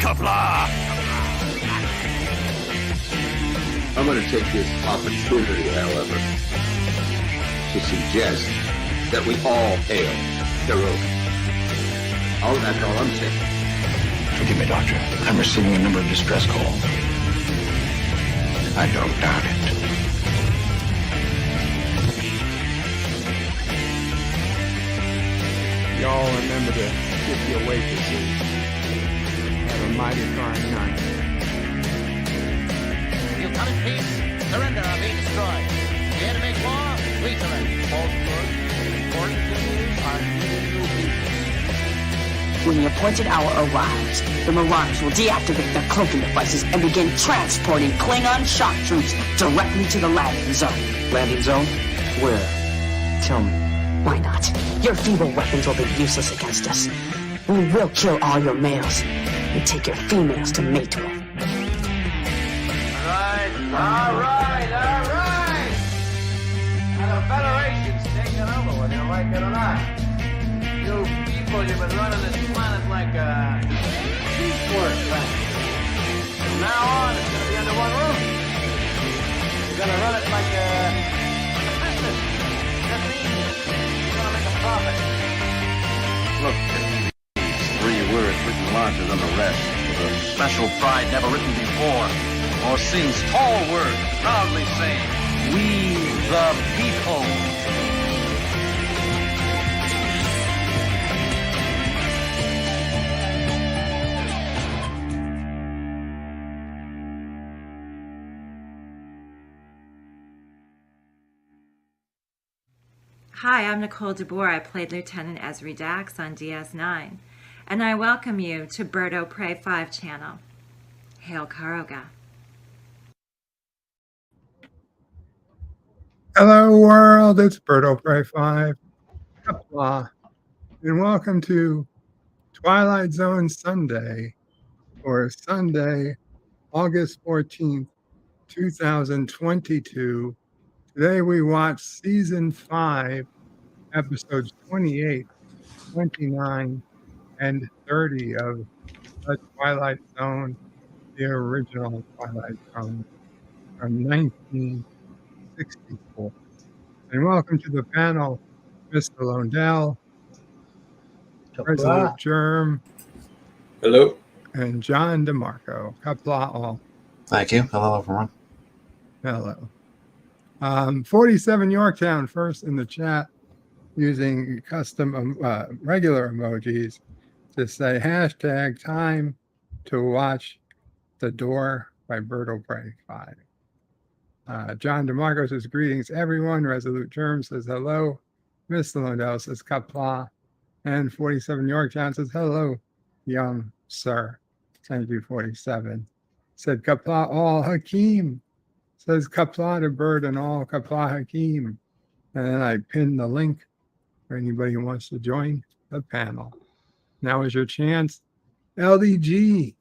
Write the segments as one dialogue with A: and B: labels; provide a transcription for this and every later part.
A: Qapla!
B: I'm going to take this opportunity, however, to suggest that we all hail Hiroga. Oh, that's all I'm saying.
C: Forgive me, Doctor. I'm receiving a number of distress calls. I don't doubt it.
D: Y'all remember to keep your waitresses. Have a mighty fine night.
E: You come in peace, surrender or be destroyed. Here to make war, we surrender. Both good and important things are needed to be.
F: When the appointed hour arrives, the Marauders will deactivate their cloaking devices and begin transporting Klingon shock troops directly to the landing zone.
G: Landing zone? Where? Tell me.
F: Why not? Your feeble weapons will be useless against us. We will kill all your males and take your females to mate with.
E: All right. Now the Federation's taking over, whether you like it or not. You people, you've been running this planet like a piecework factory. From now on, it's going to be under one roof. You're going to run it like a business. That means you're going to make a profit.
C: Look, three words written larger than the rest, with a special pride never written before or since. Tall words, proudly saying, "We the people."
H: Hi, I'm Nicole DeBoer. I played Lieutenant Esri Dax on DS9, and I welcome you to Birdo Prey 5 channel. Hail Karoga.
D: Hello, world. It's Birdo Prey 5. Qapla, and welcome to Twilight Zone Sunday, or Sunday, August 14th, 2022. Today we watch Season 5, Episodes 28, 29, and 30 of The Twilight Zone, the original Twilight Zone from 1964. And welcome to the panel, Mr. Landau, Resolute Germ,
I: hello,
D: and John DeMarco. Qapla all.
J: Thank you. Hello, everyone.
D: Hello. 47 Yorktown first in the chat using custom regular emojis to say hashtag time to watch The Door by Birdo Prey 5. John DeMarco says greetings everyone. Resolute Germ says hello. Mr. Landau says Qapla. And 47 Yorktown says hello, young sir. Thank you, 47. Said Qapla all Hakeem. Says Qapla to Bird and all Qapla Hakeem. And then I pinned the link for anybody who wants to join the panel. Now is your chance. LDG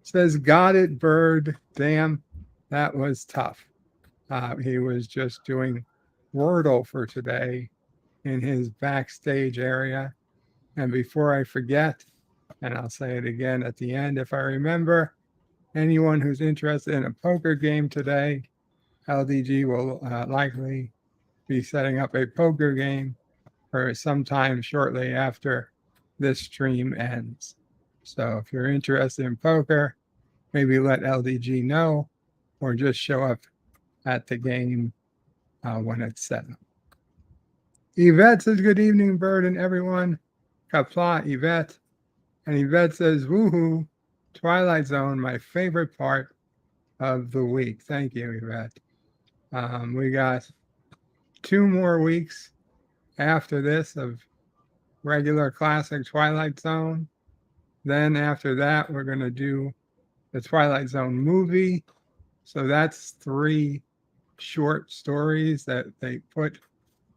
D: says, got it, Bird. Damn, that was tough. He was just doing Wordle for today in his backstage area. And before I forget, and I'll say it again at the end, if I remember, anyone who's interested in a poker game today, LDG will likely be setting up a poker game for sometime shortly after this stream ends. So if you're interested in poker, maybe let LDG know or just show up at the game when it's set up. Yvette says, good evening, Bird and everyone. Qapla, Yvette. And Yvette says, woohoo, Twilight Zone, my favorite part of the week. Thank you, Yvette. We got 2 more weeks after this of regular classic Twilight Zone. Then after that, we're going to do the Twilight Zone movie. So that's 3 short stories that they put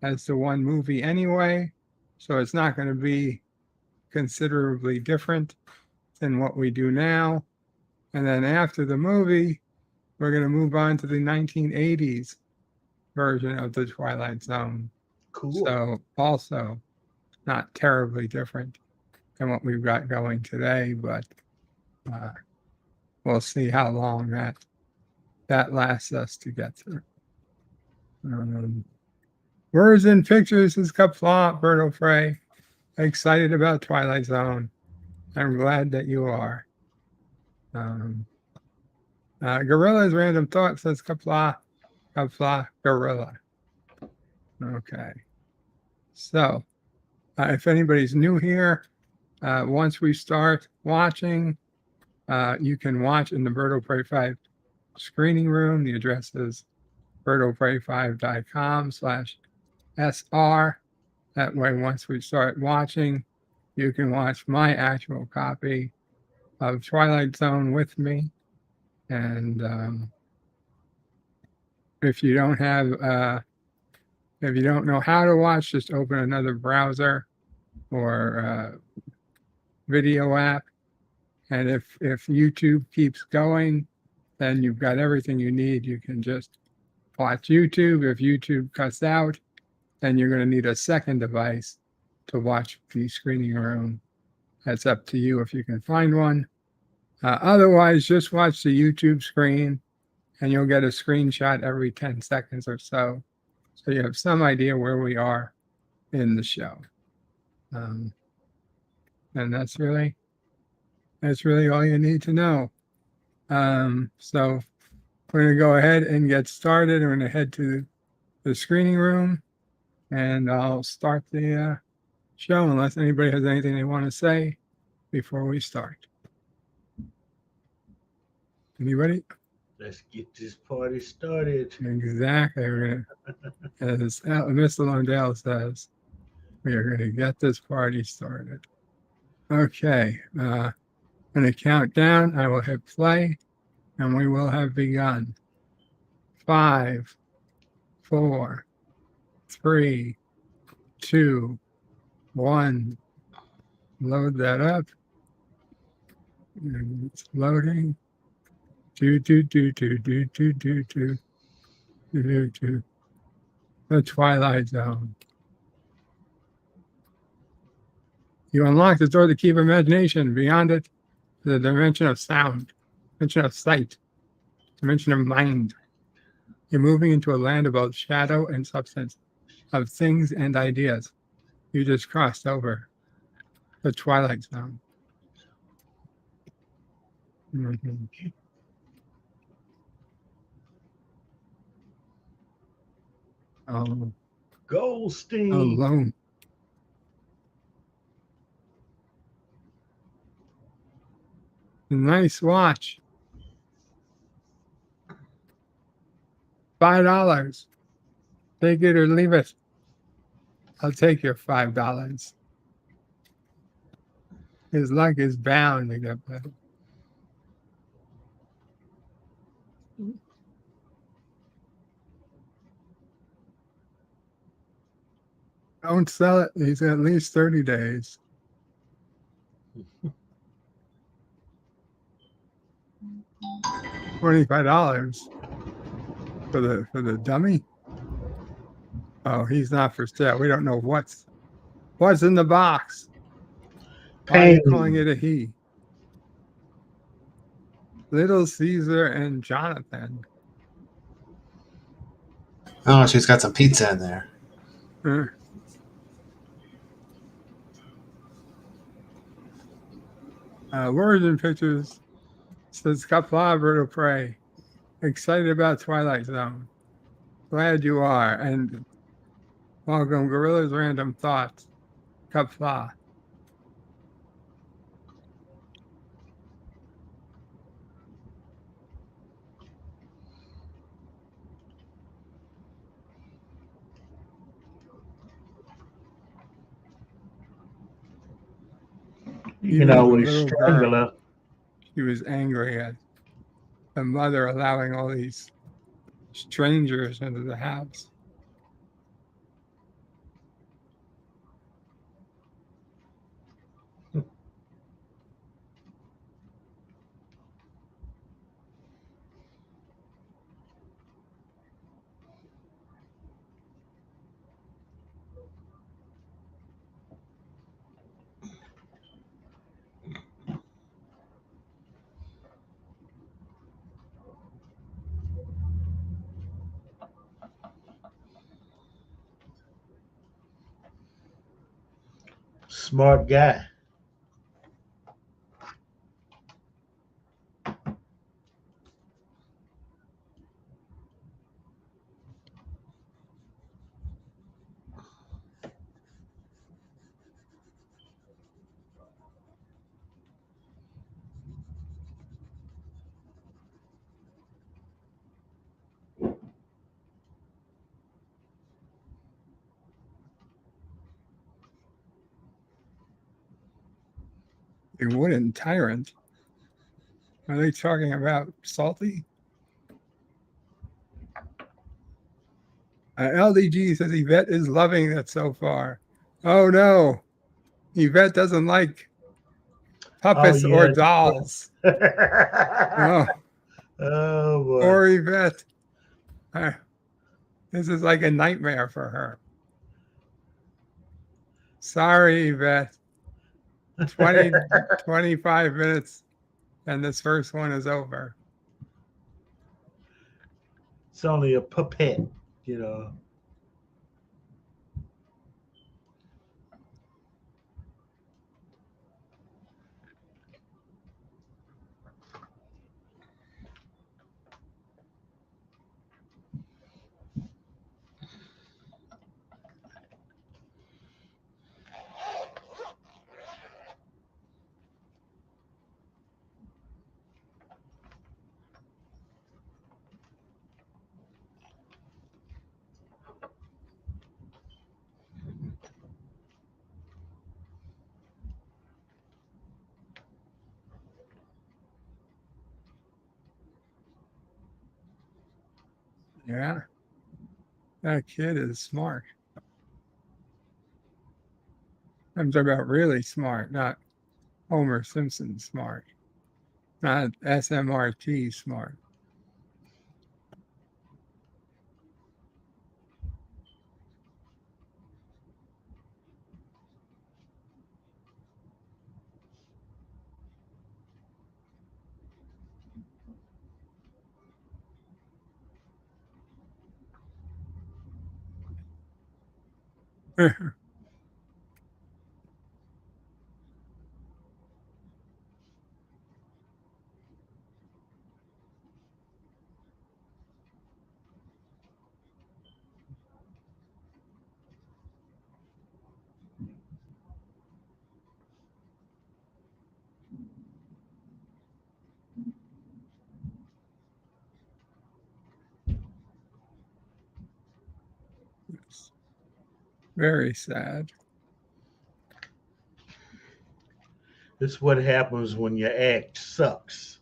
D: as the one movie anyway. So it's not going to be considerably different than what we do now. And then after the movie, we're going to move on to the 1980s version of the Twilight Zone.
I: cool.
D: So also not terribly different than what we've got going today, but we'll see how long that lasts us to get through. Words and Pictures is Qapla, Berto Frey. Excited about Twilight Zone. I'm glad that you are. Gorilla's Random Thought says Qapla, Gorilla. Okay. So, if anybody's new here, once we start watching, you can watch in the Berto Prey 5 screening room. The address is bertoprey5.com/SR. That way, once we start watching, you can watch my actual copy of Twilight Zone with me. And if you don't know how to watch, just open another browser or video app. And if YouTube keeps going, then you've got everything you need. You can just watch YouTube. If YouTube cuts out, then you're going to need a second device to watch the screening room. That's up to you if you can find one. Otherwise, just watch the YouTube screen and you'll get a screenshot every 10 seconds or so. So you have some idea where we are in the show. And that's really all you need to know. So we're going to go ahead and get started. We're going to head to the screening room and I'll start the show unless anybody has anything they want to say before we start. Anybody?
I: Let's get this party started.
D: Exactly. As Mr. Landau says, we are going to get this party started. Okay. I'm going to count down. I will hit play and we will have begun. 5, 4, 3, 2, 1. Load that up. And it's loading. The Twilight Zone. You unlock the door to keep imagination. Beyond it, the dimension of sound, dimension of sight, dimension of mind. You're moving into a land of both shadow and substance, of things and ideas. You just crossed over the Twilight Zone. Mm-hmm.
I: Goldstein.
D: Alone. Nice watch. $5. Take it or leave it. I'll take your $5. His luck is bound to get better. Don't sell it. He's at least 30 days. $25 for the dummy. Oh, he's not for sale. We don't know what's in the box. Why are you calling it a he? Little Caesar and Jonathan.
J: Oh, she's got some pizza in there.
D: Words and Pictures says Qapla, Berto Prey. Excited about Twilight Zone. Glad you are. And welcome, Gorilla's Random Thoughts. Qapla.
I: You can always strangle her.
D: She was angry at the mother allowing all these strangers into the house.
I: Smart guy.
D: A wooden tyrant. Are they talking about Salty? LDG says Yvette is loving it so far. Oh no, Yvette doesn't like puppets or dolls. Oh,
I: Oh boy.
D: poor Yvette. This is like a nightmare for her. Sorry, Yvette. 25 minutes and this first one is over.
I: It's only a puppet, you know.
D: Yeah. That kid is smart. I'm talking about really smart, not Homer Simpson smart, not SMRT smart. Very sad.
I: This is what happens when your act sucks.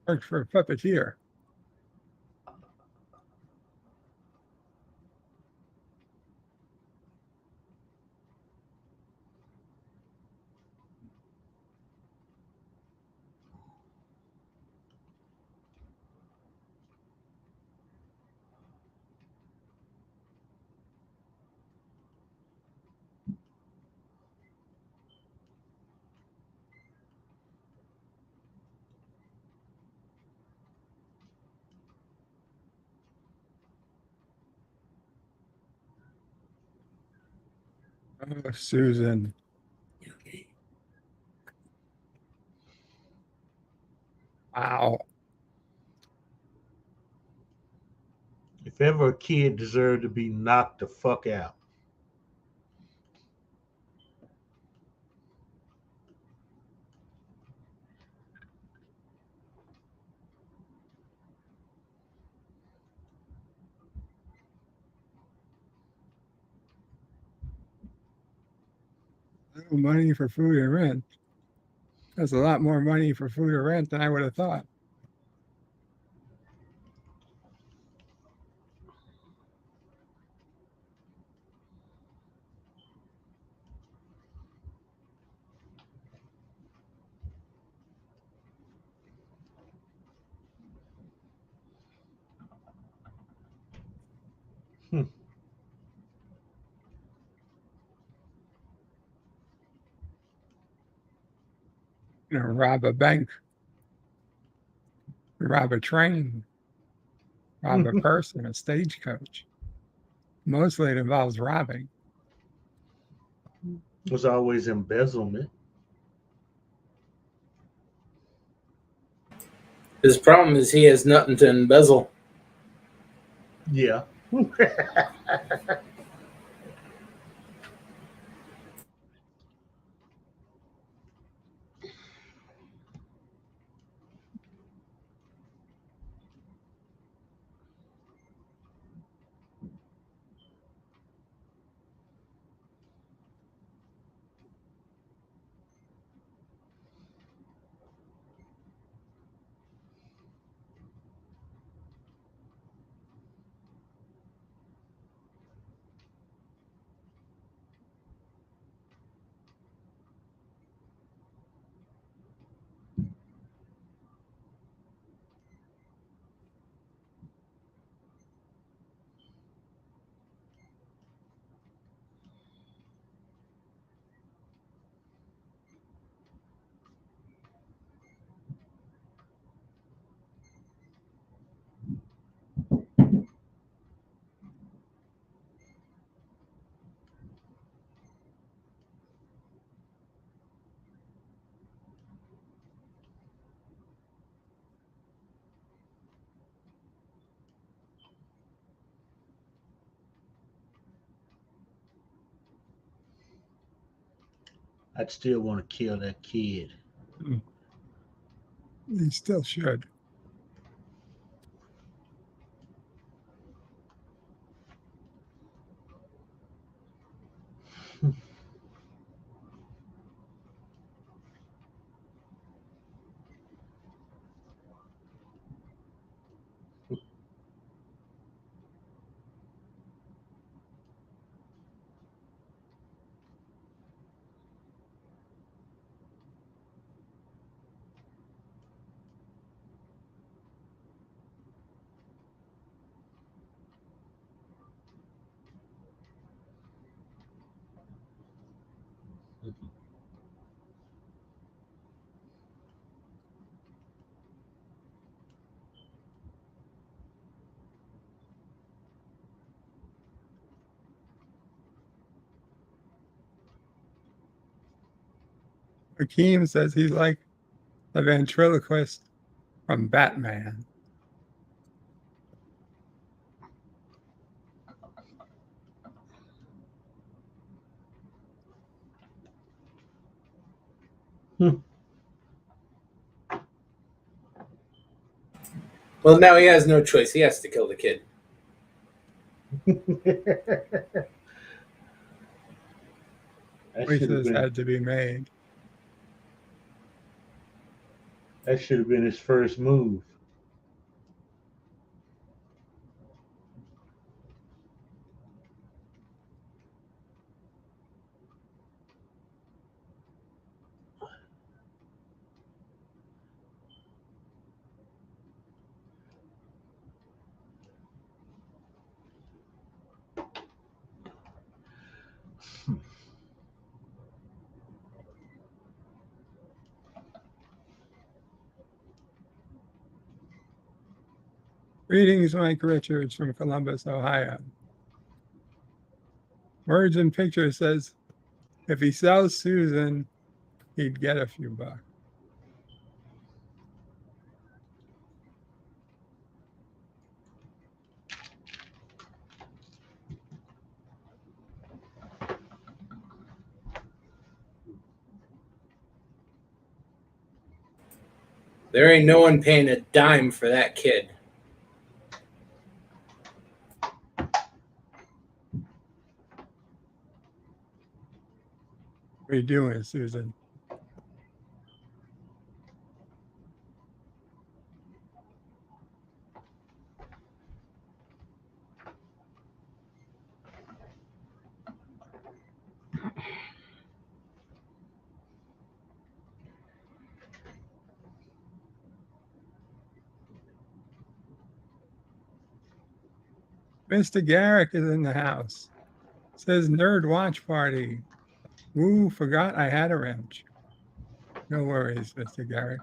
D: Worked for a puppeteer. Oh, Susan. Wow.
I: If ever a kid deserved to be knocked the fuck out.
D: Little money for food and rent. That's a lot more money for food or rent than I would have thought. Rob a bank, rob a train, rob a person, a stagecoach. Mostly it involves robbing.
I: There's always embezzlement.
K: His problem is he has nothing to embezzle.
I: Yeah. I'd still want to kill that kid.
D: He still should. Hakeem says he's like the ventriloquist from Batman.
K: Well, now he has no choice. He has to kill the kid.
D: Choices had to be made.
I: That should have been his first move.
D: Greetings, Mike Richards from Columbus, Ohio. Words and Picture says, if he sells Susan, he'd get a few bucks.
K: There ain't no one paying a dime for that kid.
D: What are you doing, Susan? Mr. Garrick is in the house. Says nerd watch party. Woo, forgot I had a wrench. No worries, Mr. Garrick.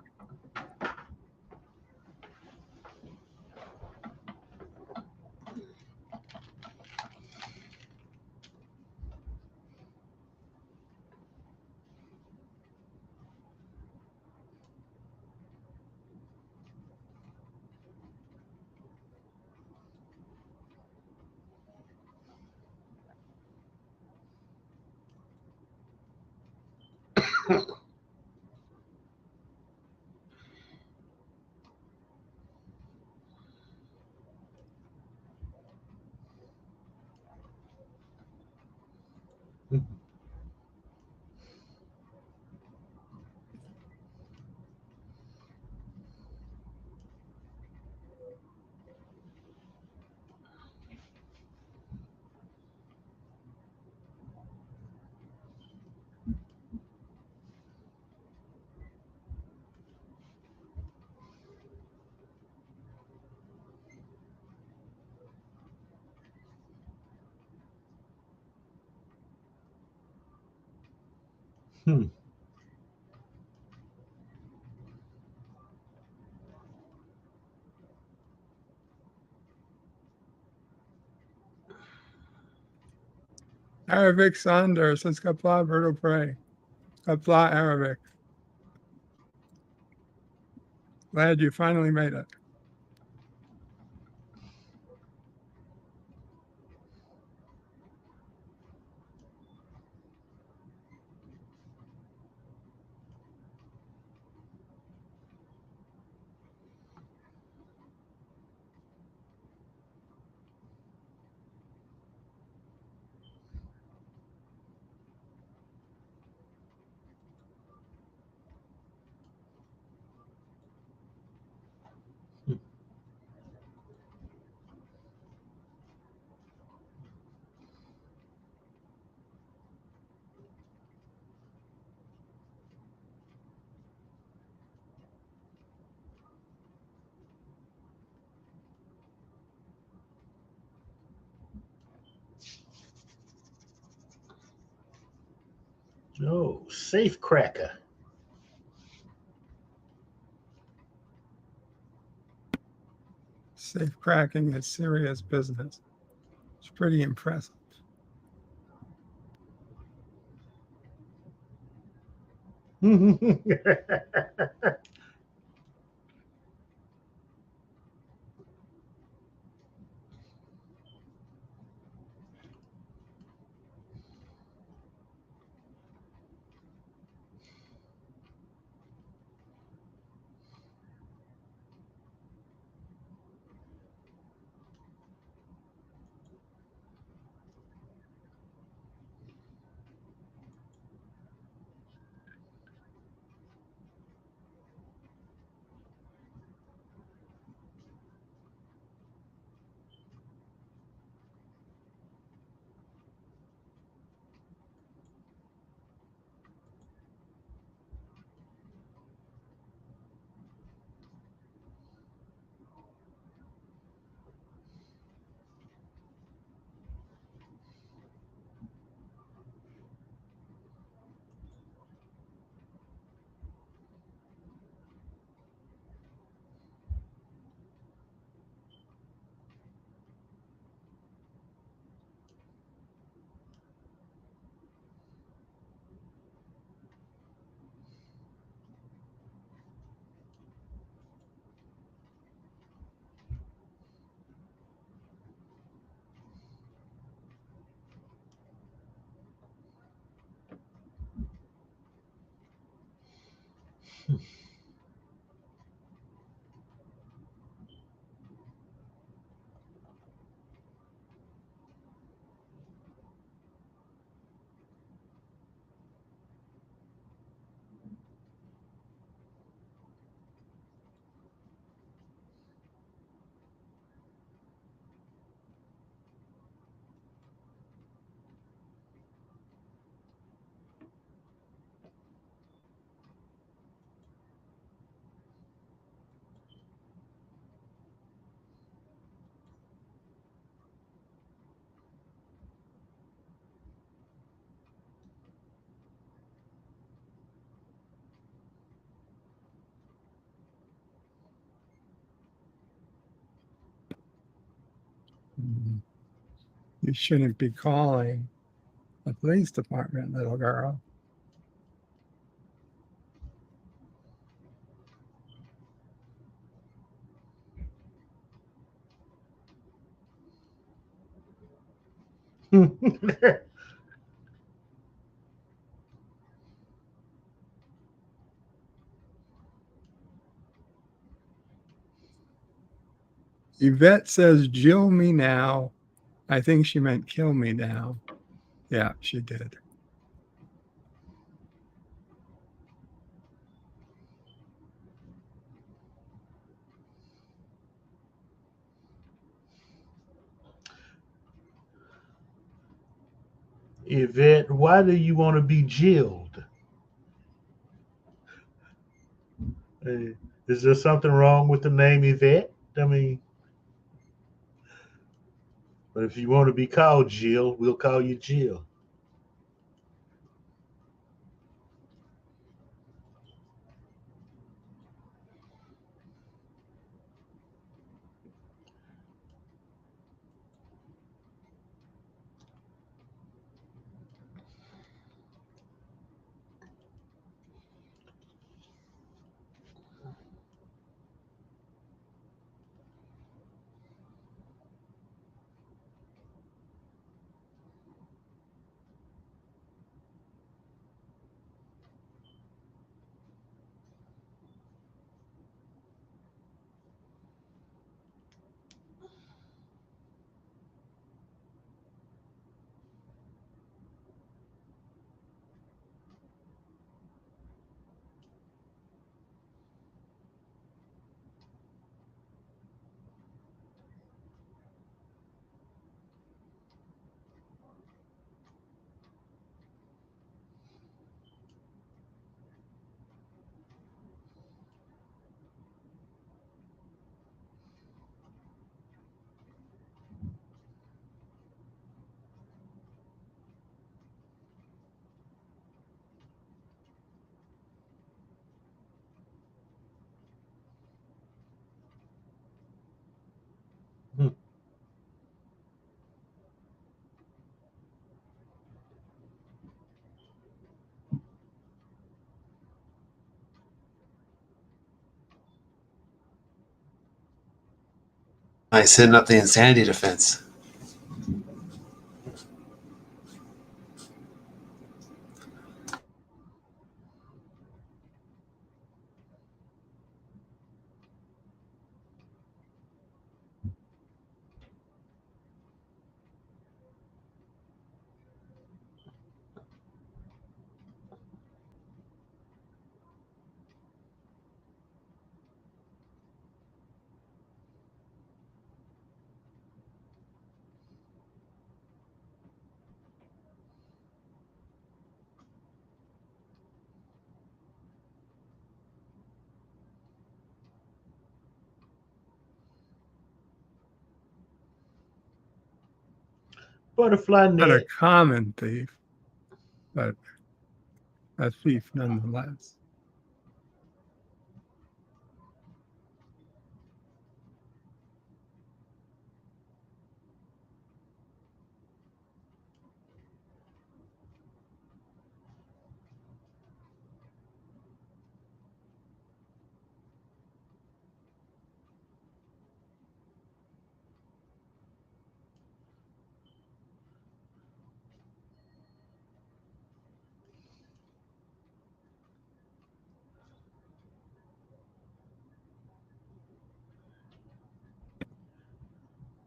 D: Arabic Sander says Qapla Berto Pray. Qapla Arabic. Glad you finally made it.
I: Oh, safe cracker.
D: Safe cracking is serious business. It's pretty impressive. You shouldn't be calling the police department, little girl. Yvette says, Jill me now. I think she meant kill me now. Yeah, she did.
I: Yvette, why do you want to be jilled? Is there something wrong with the name Yvette? I mean, but if you want to be called Jill, we'll call you Jill.
J: Nice, setting up the insanity defense.
I: Butterfly
D: Not a
I: net.
D: common thief, but a thief nonetheless.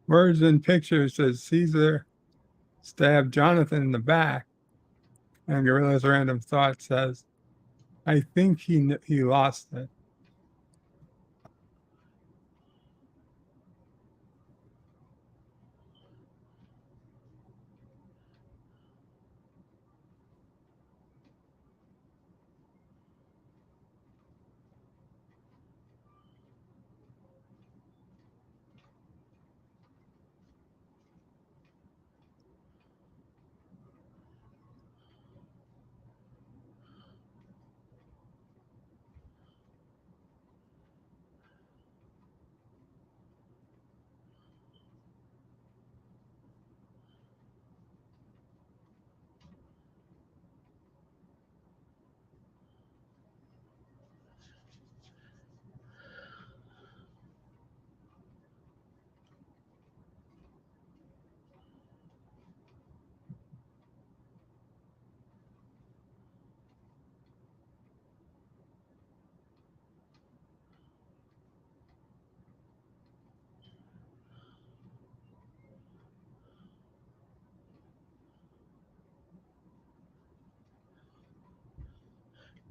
D: Words in picture says Caesar stabbed Jonathan in the back, and Gorilla's random thought says, I think he lost it.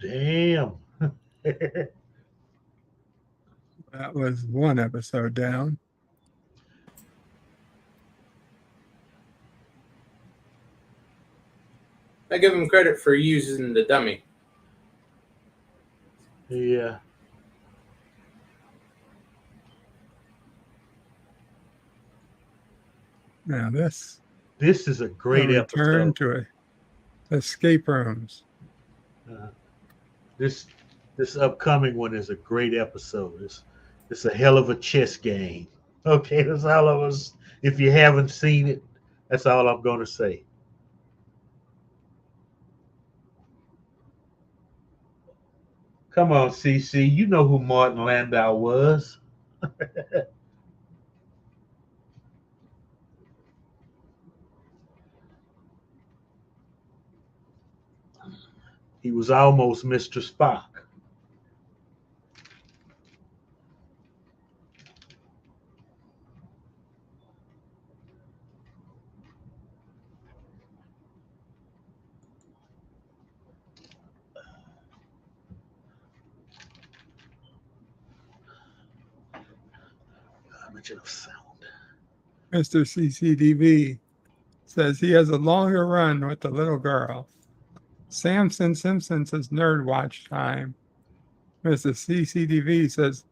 I: Damn.
D: That was one episode down.
K: I give him credit for using the dummy.
I: Yeah.
D: Now this
I: is a great
D: return
I: episode.
D: to escape rooms.
I: This upcoming one is a great episode. It's a hell of a chess game. Okay, that's all of us. If you haven't seen it, that's all I'm going to say. Come on, CC. You know who Martin Landau was. He was almost Mr. Spock. Of sound.
D: Mr. CCDV says he has a longer run with the little girl. Samson Simpson says nerd watch time. Mr. CCDV says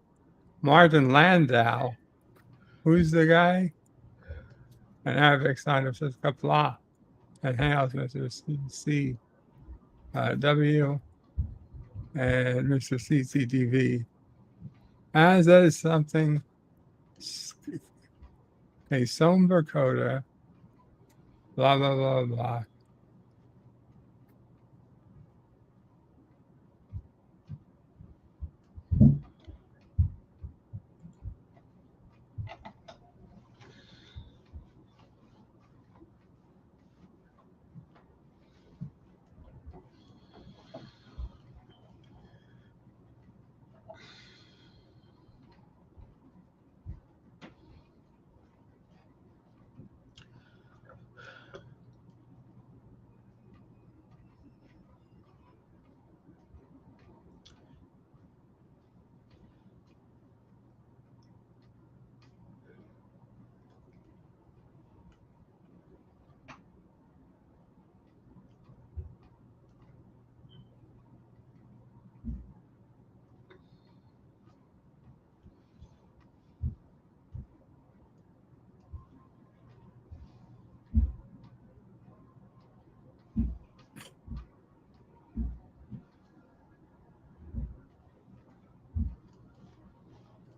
D: Martin Landau. Who's the guy? And Arabic sign says Qapla. And hails Mr. CCW and Mr. CCDV. As that is something a somber coda, blah, blah, blah, blah.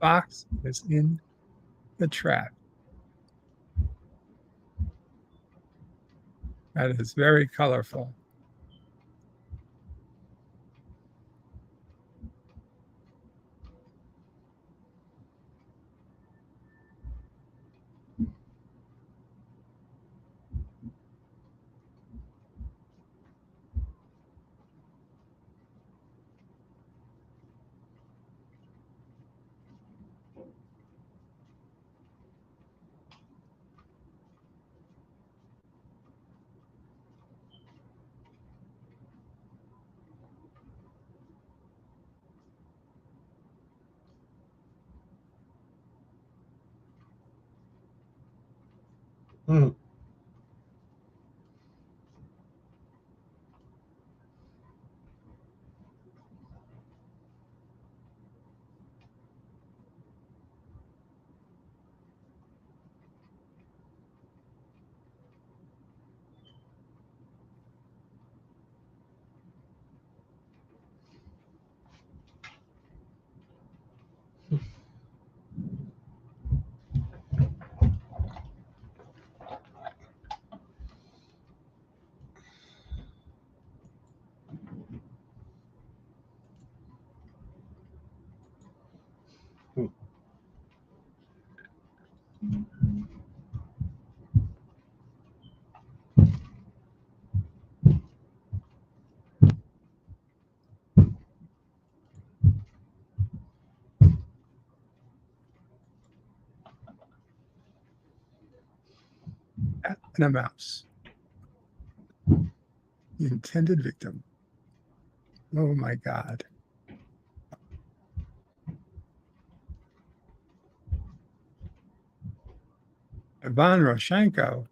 D: Fox is in the trap. That is very colorful. Cat and a mouse. The intended victim. Oh my God. Ivan Roshenko.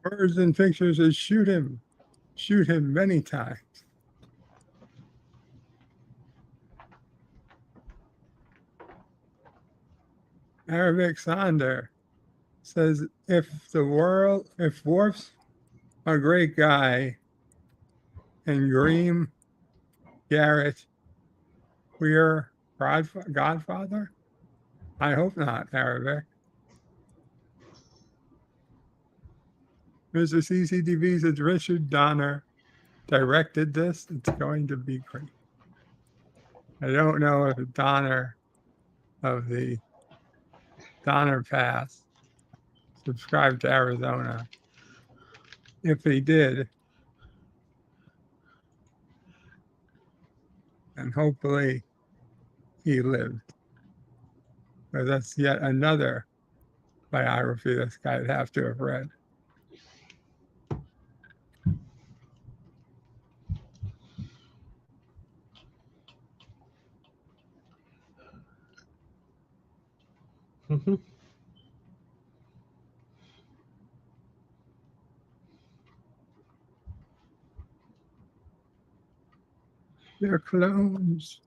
D: Birds and pictures is shoot him many times. Arabic Sonder says, if Worf's a great guy and Greem Garrett queer godfather? I hope not, Arabic. Mr. CCTV says Richard Donner directed this. It's going to be great. I don't know if Donner of the Donner Pass subscribed to Arizona. If he did, and hopefully he lived. But that's yet another biography this guy'd have to have read. They're clones.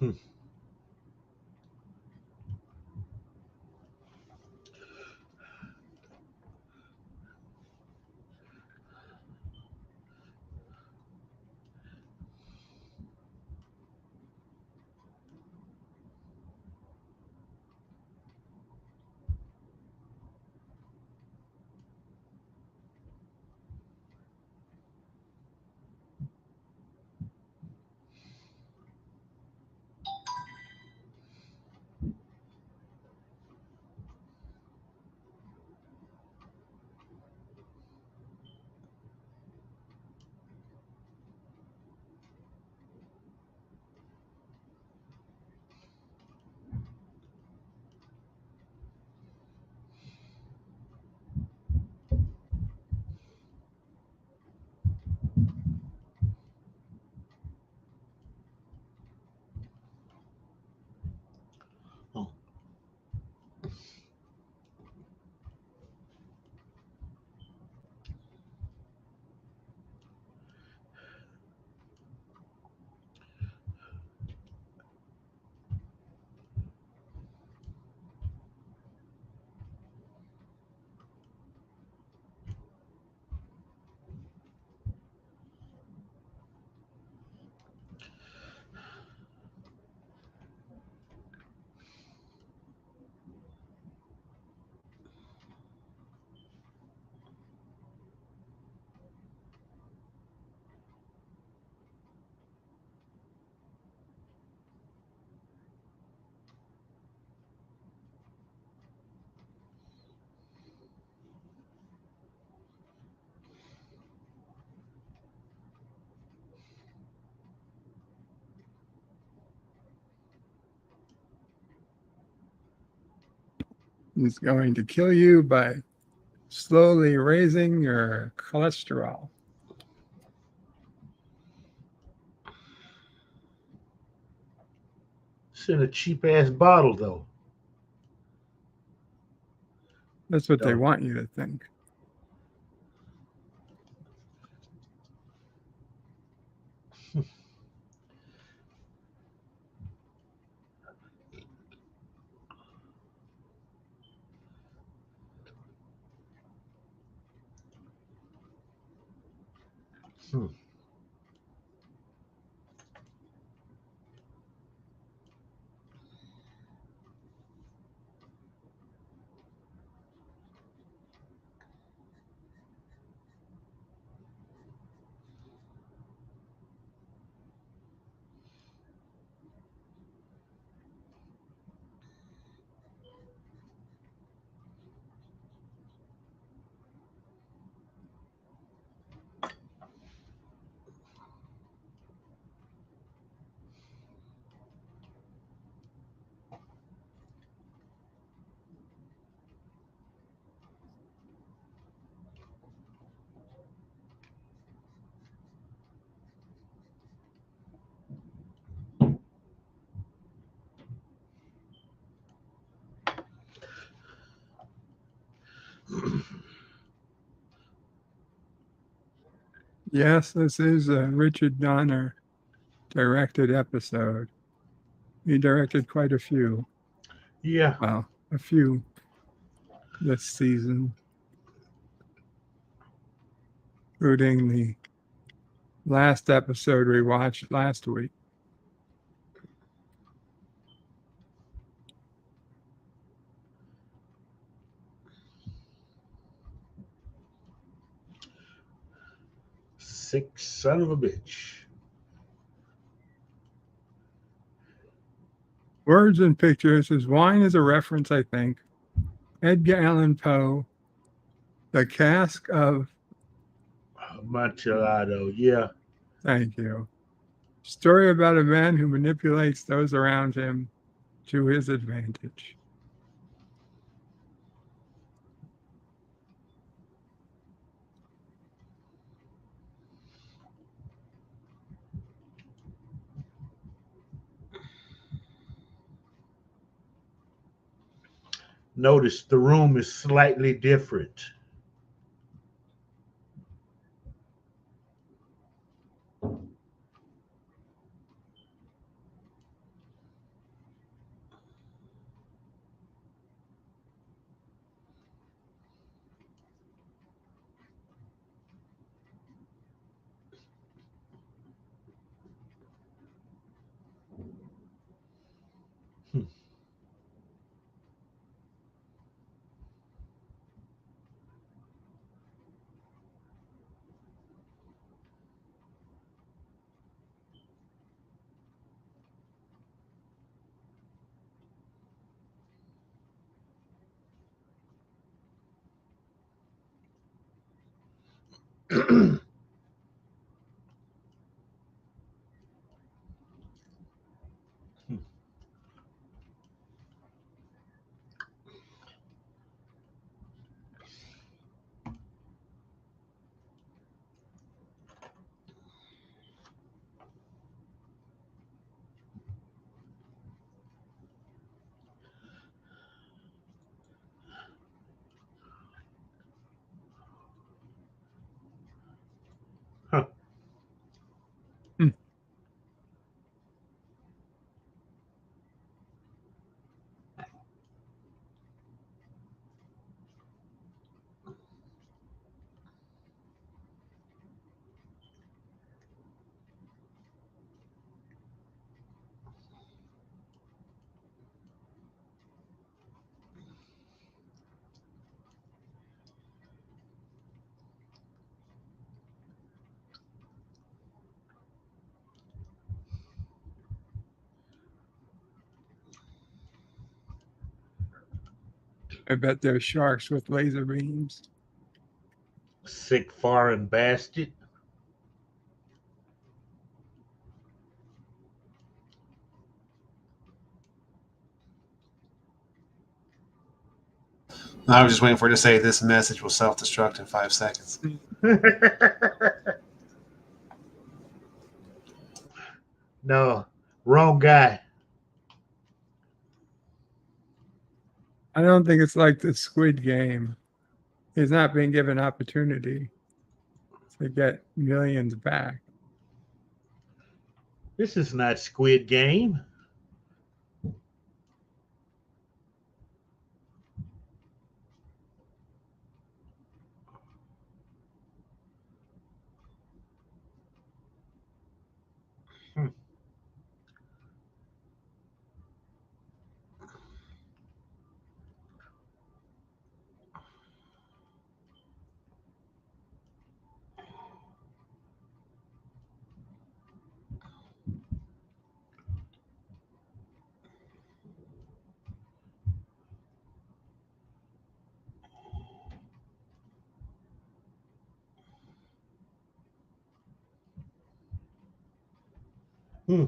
I: Hmm. Oh.
D: He's going to kill you by slowly raising your cholesterol.
I: It's in a cheap ass bottle, though.
D: That's what they
I: Don't.
D: want you to think.
I: Hmm.
D: Yes, this is a Richard Donner directed episode. He directed quite a few.
I: Yeah.
D: Well, a few this season, including the last episode we watched last week.
I: Sick son of a bitch.
D: Words and Pictures. His wine is a reference, I think. Edgar Allan Poe. The Cask of.
I: Amontillado. Yeah.
D: Thank you. Story about a man who manipulates those around him to his advantage.
I: Notice the room is slightly different. Huh.
D: I bet there's sharks with laser beams.
I: Sick foreign bastard.
J: I was just waiting for it to say this message will self-destruct in 5 seconds.
I: No, wrong guy.
D: I don't think it's like the Squid Game. He's not being given opportunity to get millions back.
I: This is not Squid Game. Hmm.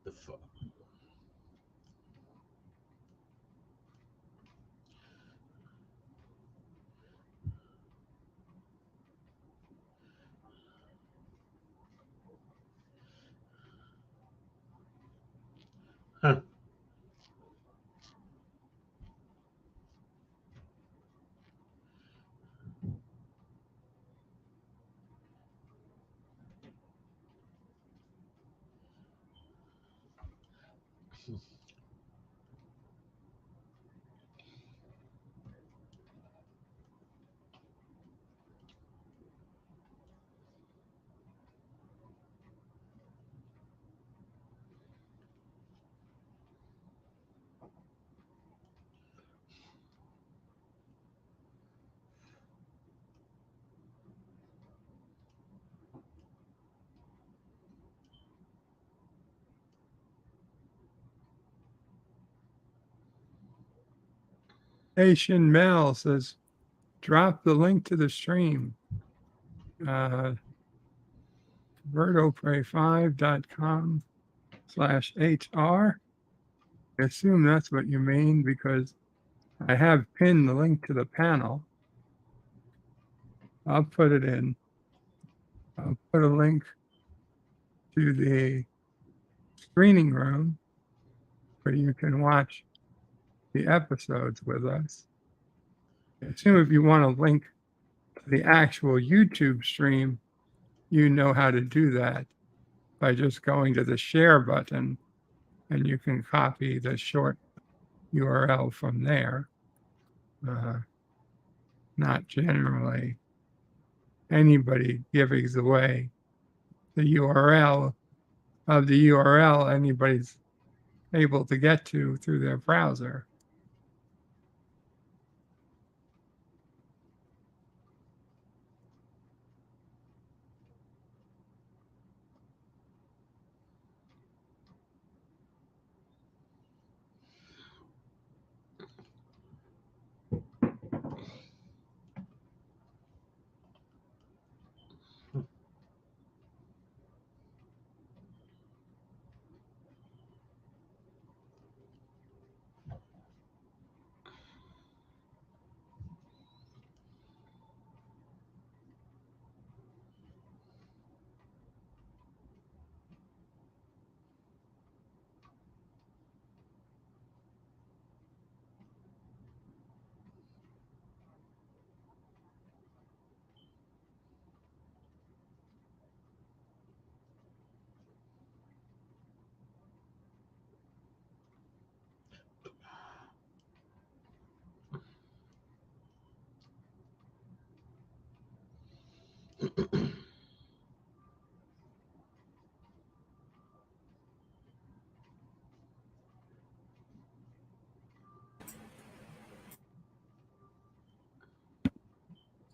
I: The fuck. Huh.
D: Asian Mel says, drop the link to the stream. vertopray5.com/HR. I assume that's what you mean because I have pinned the link to the panel. I'll put it in. I'll put a link to the screening room where you can watch the episodes with us. I assume if you want to link to the actual YouTube stream, you know how to do that by just going to the share button, and you can copy the short URL from there. Not generally anybody giving away the URL of the URL anybody's able to get to through their browser.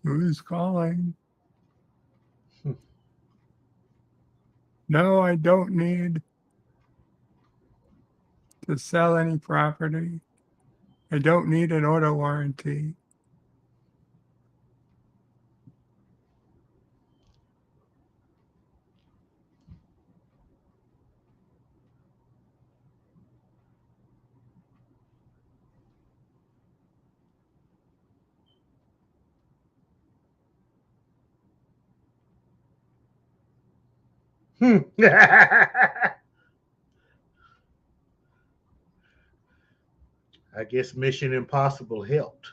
D: Who's calling? No, I don't need to sell any property. I don't need an auto warranty.
I: I guess Mission Impossible helped.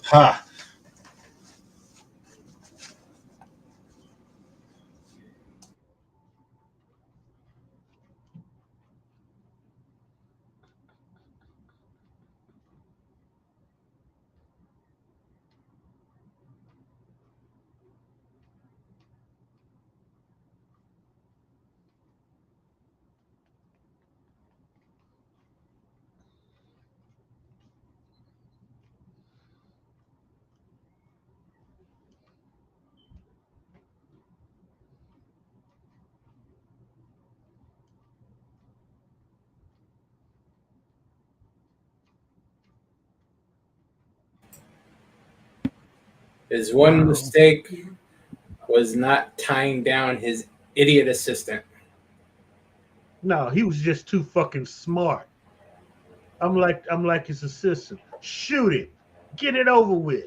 J: Ha!
K: His one mistake was not tying down his idiot assistant.
I: No, he was just too fucking smart. I'm like his assistant. Shoot it. Get it over with.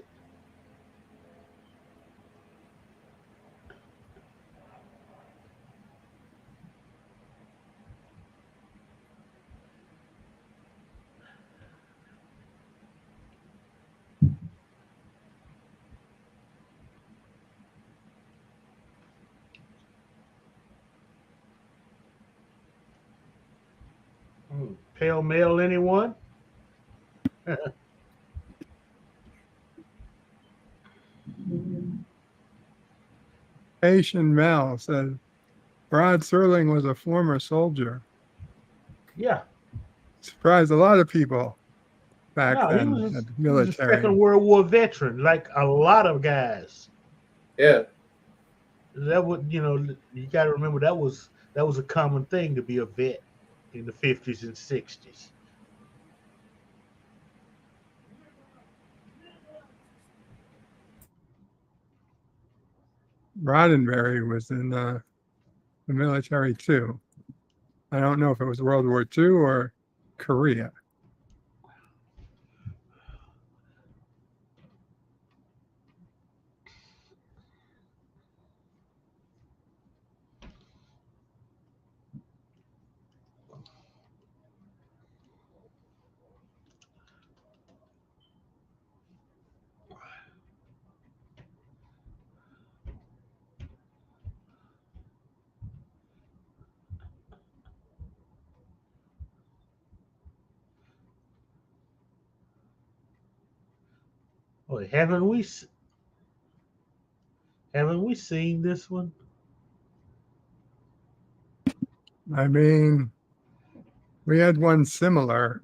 I: Pale mail, anyone?
D: Haitian Mel said, Rod Serling was a former soldier.
I: Yeah.
D: Surprised a lot of people back
I: No,
D: then at the
I: he was a
D: military.
I: Second World War veteran, like a lot of guys.
K: Yeah.
I: That would, you got to remember that was a common thing to be a vet in the 50s and 60s.
D: Roddenberry was in the military too. I don't know if it was World War II or Korea.
I: Oh, haven't we seen this one?
D: I mean, we had one similar.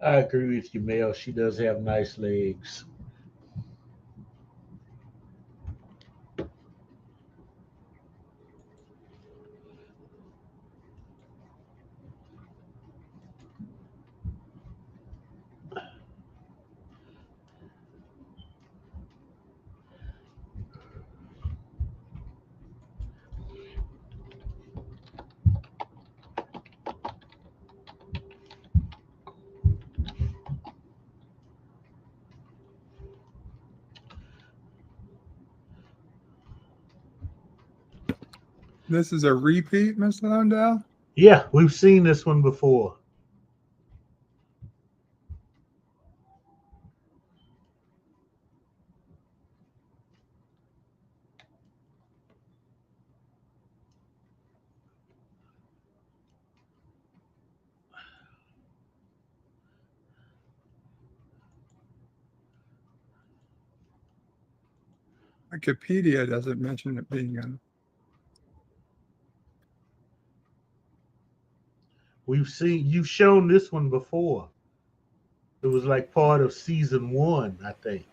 I: I agree with you, Mel. She does have nice legs.
D: This is a repeat, Mr. Landau?
I: Yeah, we've seen this one before.
D: Wikipedia doesn't mention it being on.
I: You've shown this one before. It was like part of season 1, I think.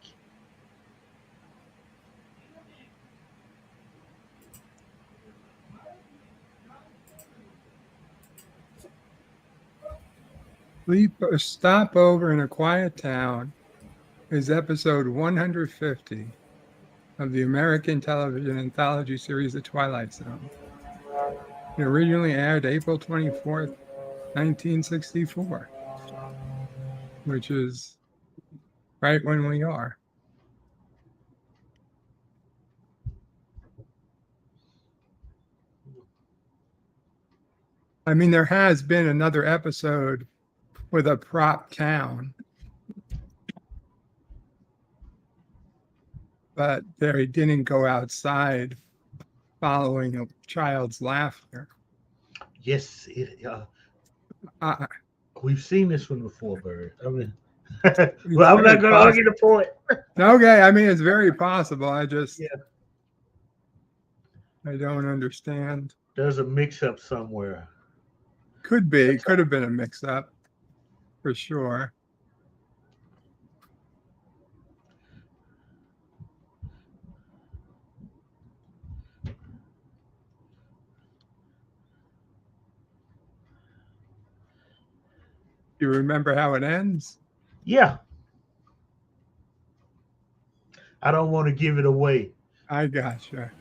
D: Stopover in a Quiet Town is episode 150 of the American television anthology series The Twilight Zone. It originally aired April 24th, 1964, which is right when we are. I mean, there has been another episode with a prop town, but they didn't go outside following a child's laughter.
I: Yes, we've seen this one before, Bird. I mean, well, I'm not going to argue the point.
D: Okay, I mean, it's very possible. I just,
I: yeah,
D: I don't understand.
I: There's a mix-up somewhere.
D: Could be, could have been a mix-up, for sure. You remember how it ends?
I: Yeah. I don't want to give it away.
D: I gotcha.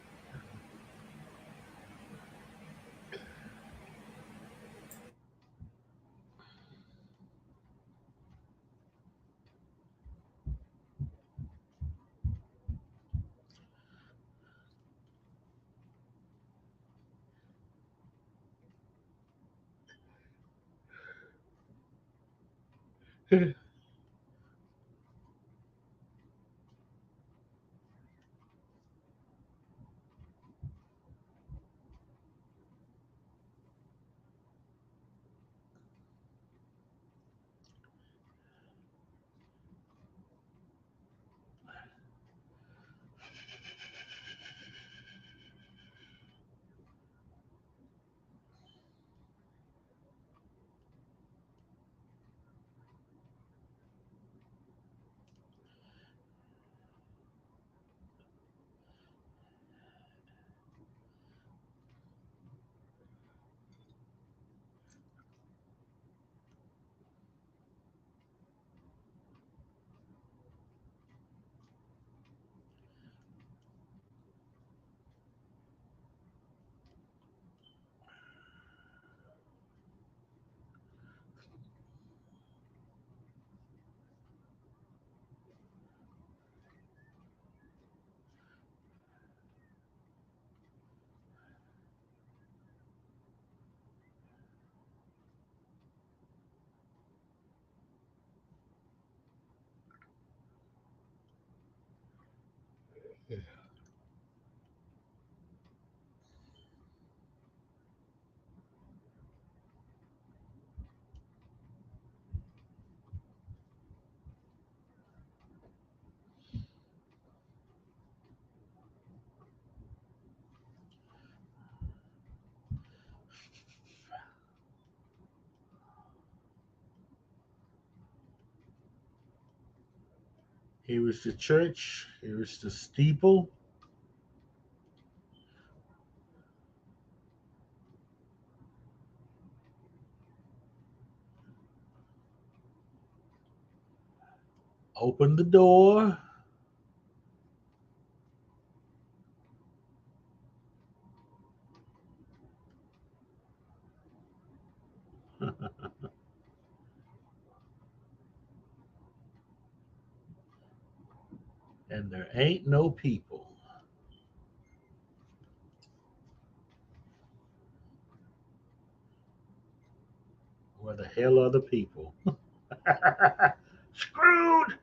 I: Here is the church. Here is the steeple. Open the door. And there ain't no people. Where the hell are the people? Screwed!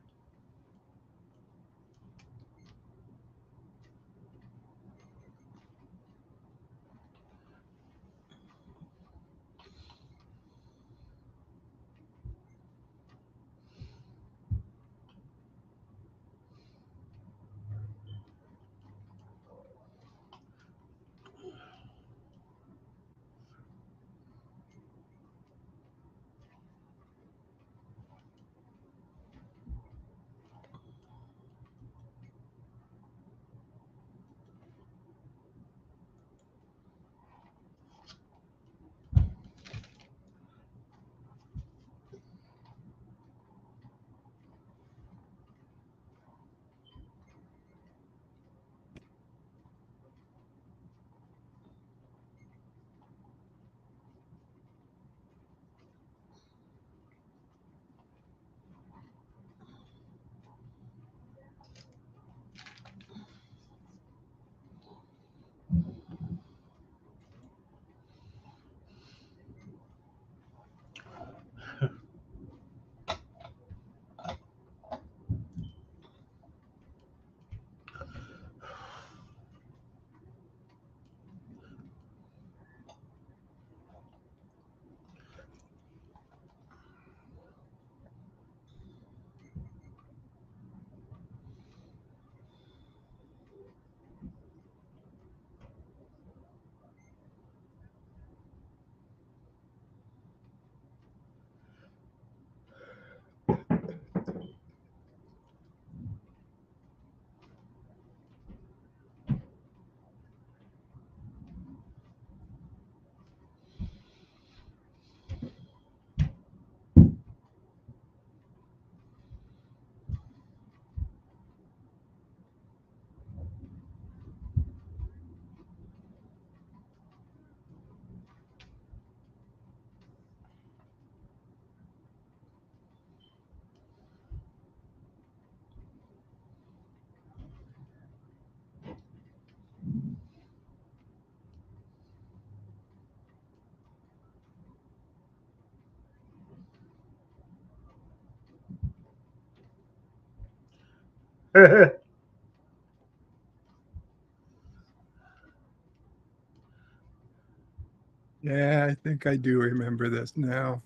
D: Yeah, I think I do remember this now.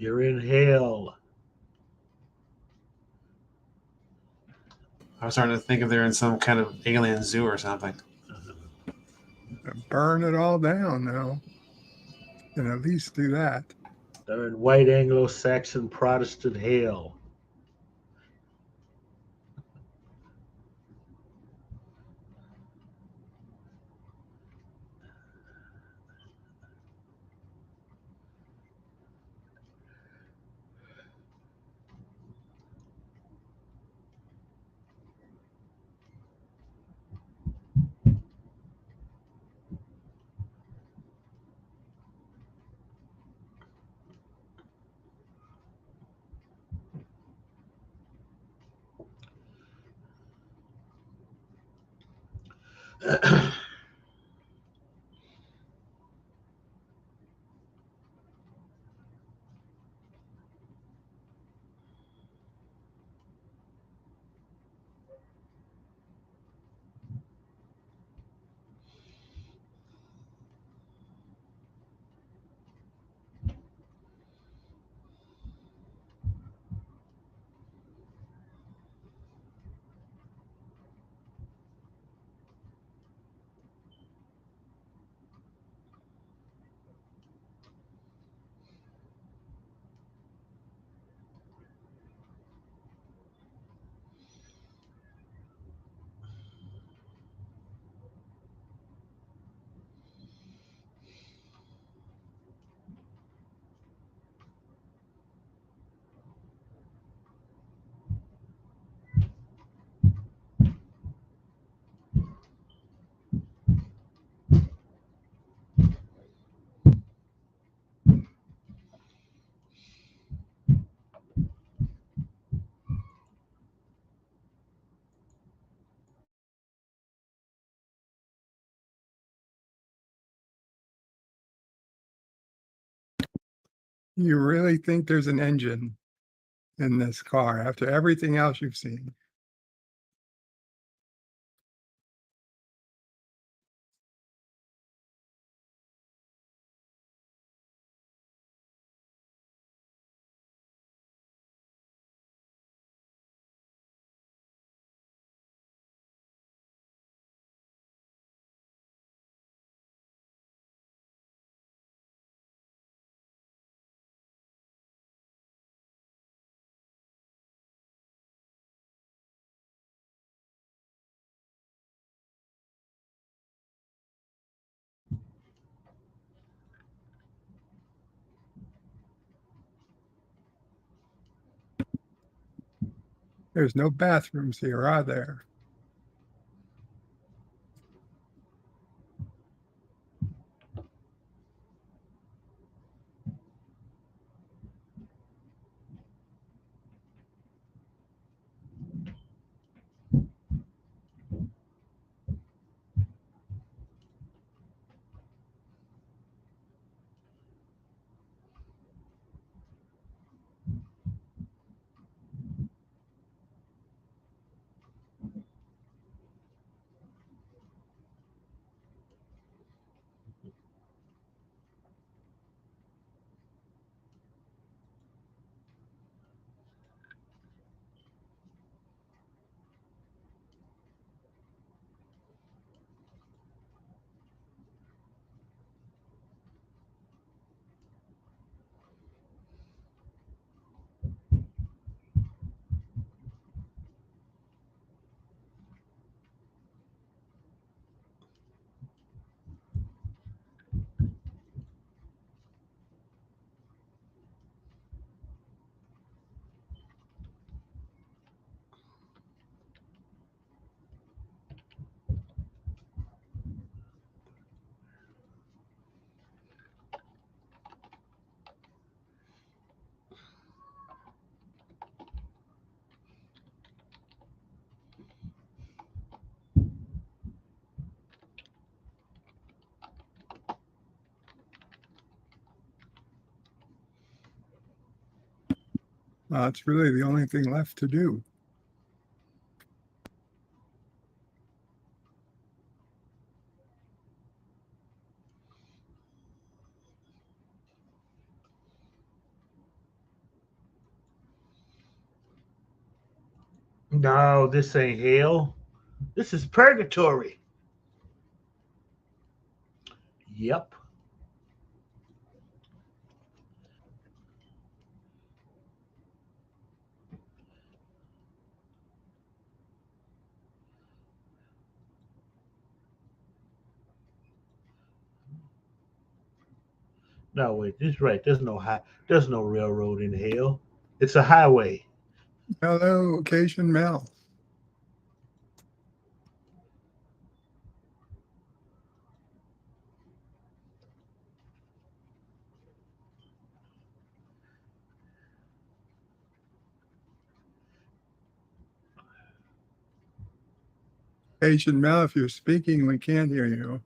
I: You're in hell.
J: I was starting to think if they're in some kind of alien zoo or something.
D: Burn it all down now. And at least do that.
I: They're in white Anglo-Saxon Protestant hell.
D: You really think there's an engine in this car after everything else you've seen? There's no bathrooms here, are there? It's really the only thing left to do.
I: No, this ain't hell. This is purgatory. Yep. No, wait, this is right. There's no railroad in hell. It's a highway.
D: Hello, occasion Mel. Asian Mel, if you're speaking, we can't hear you.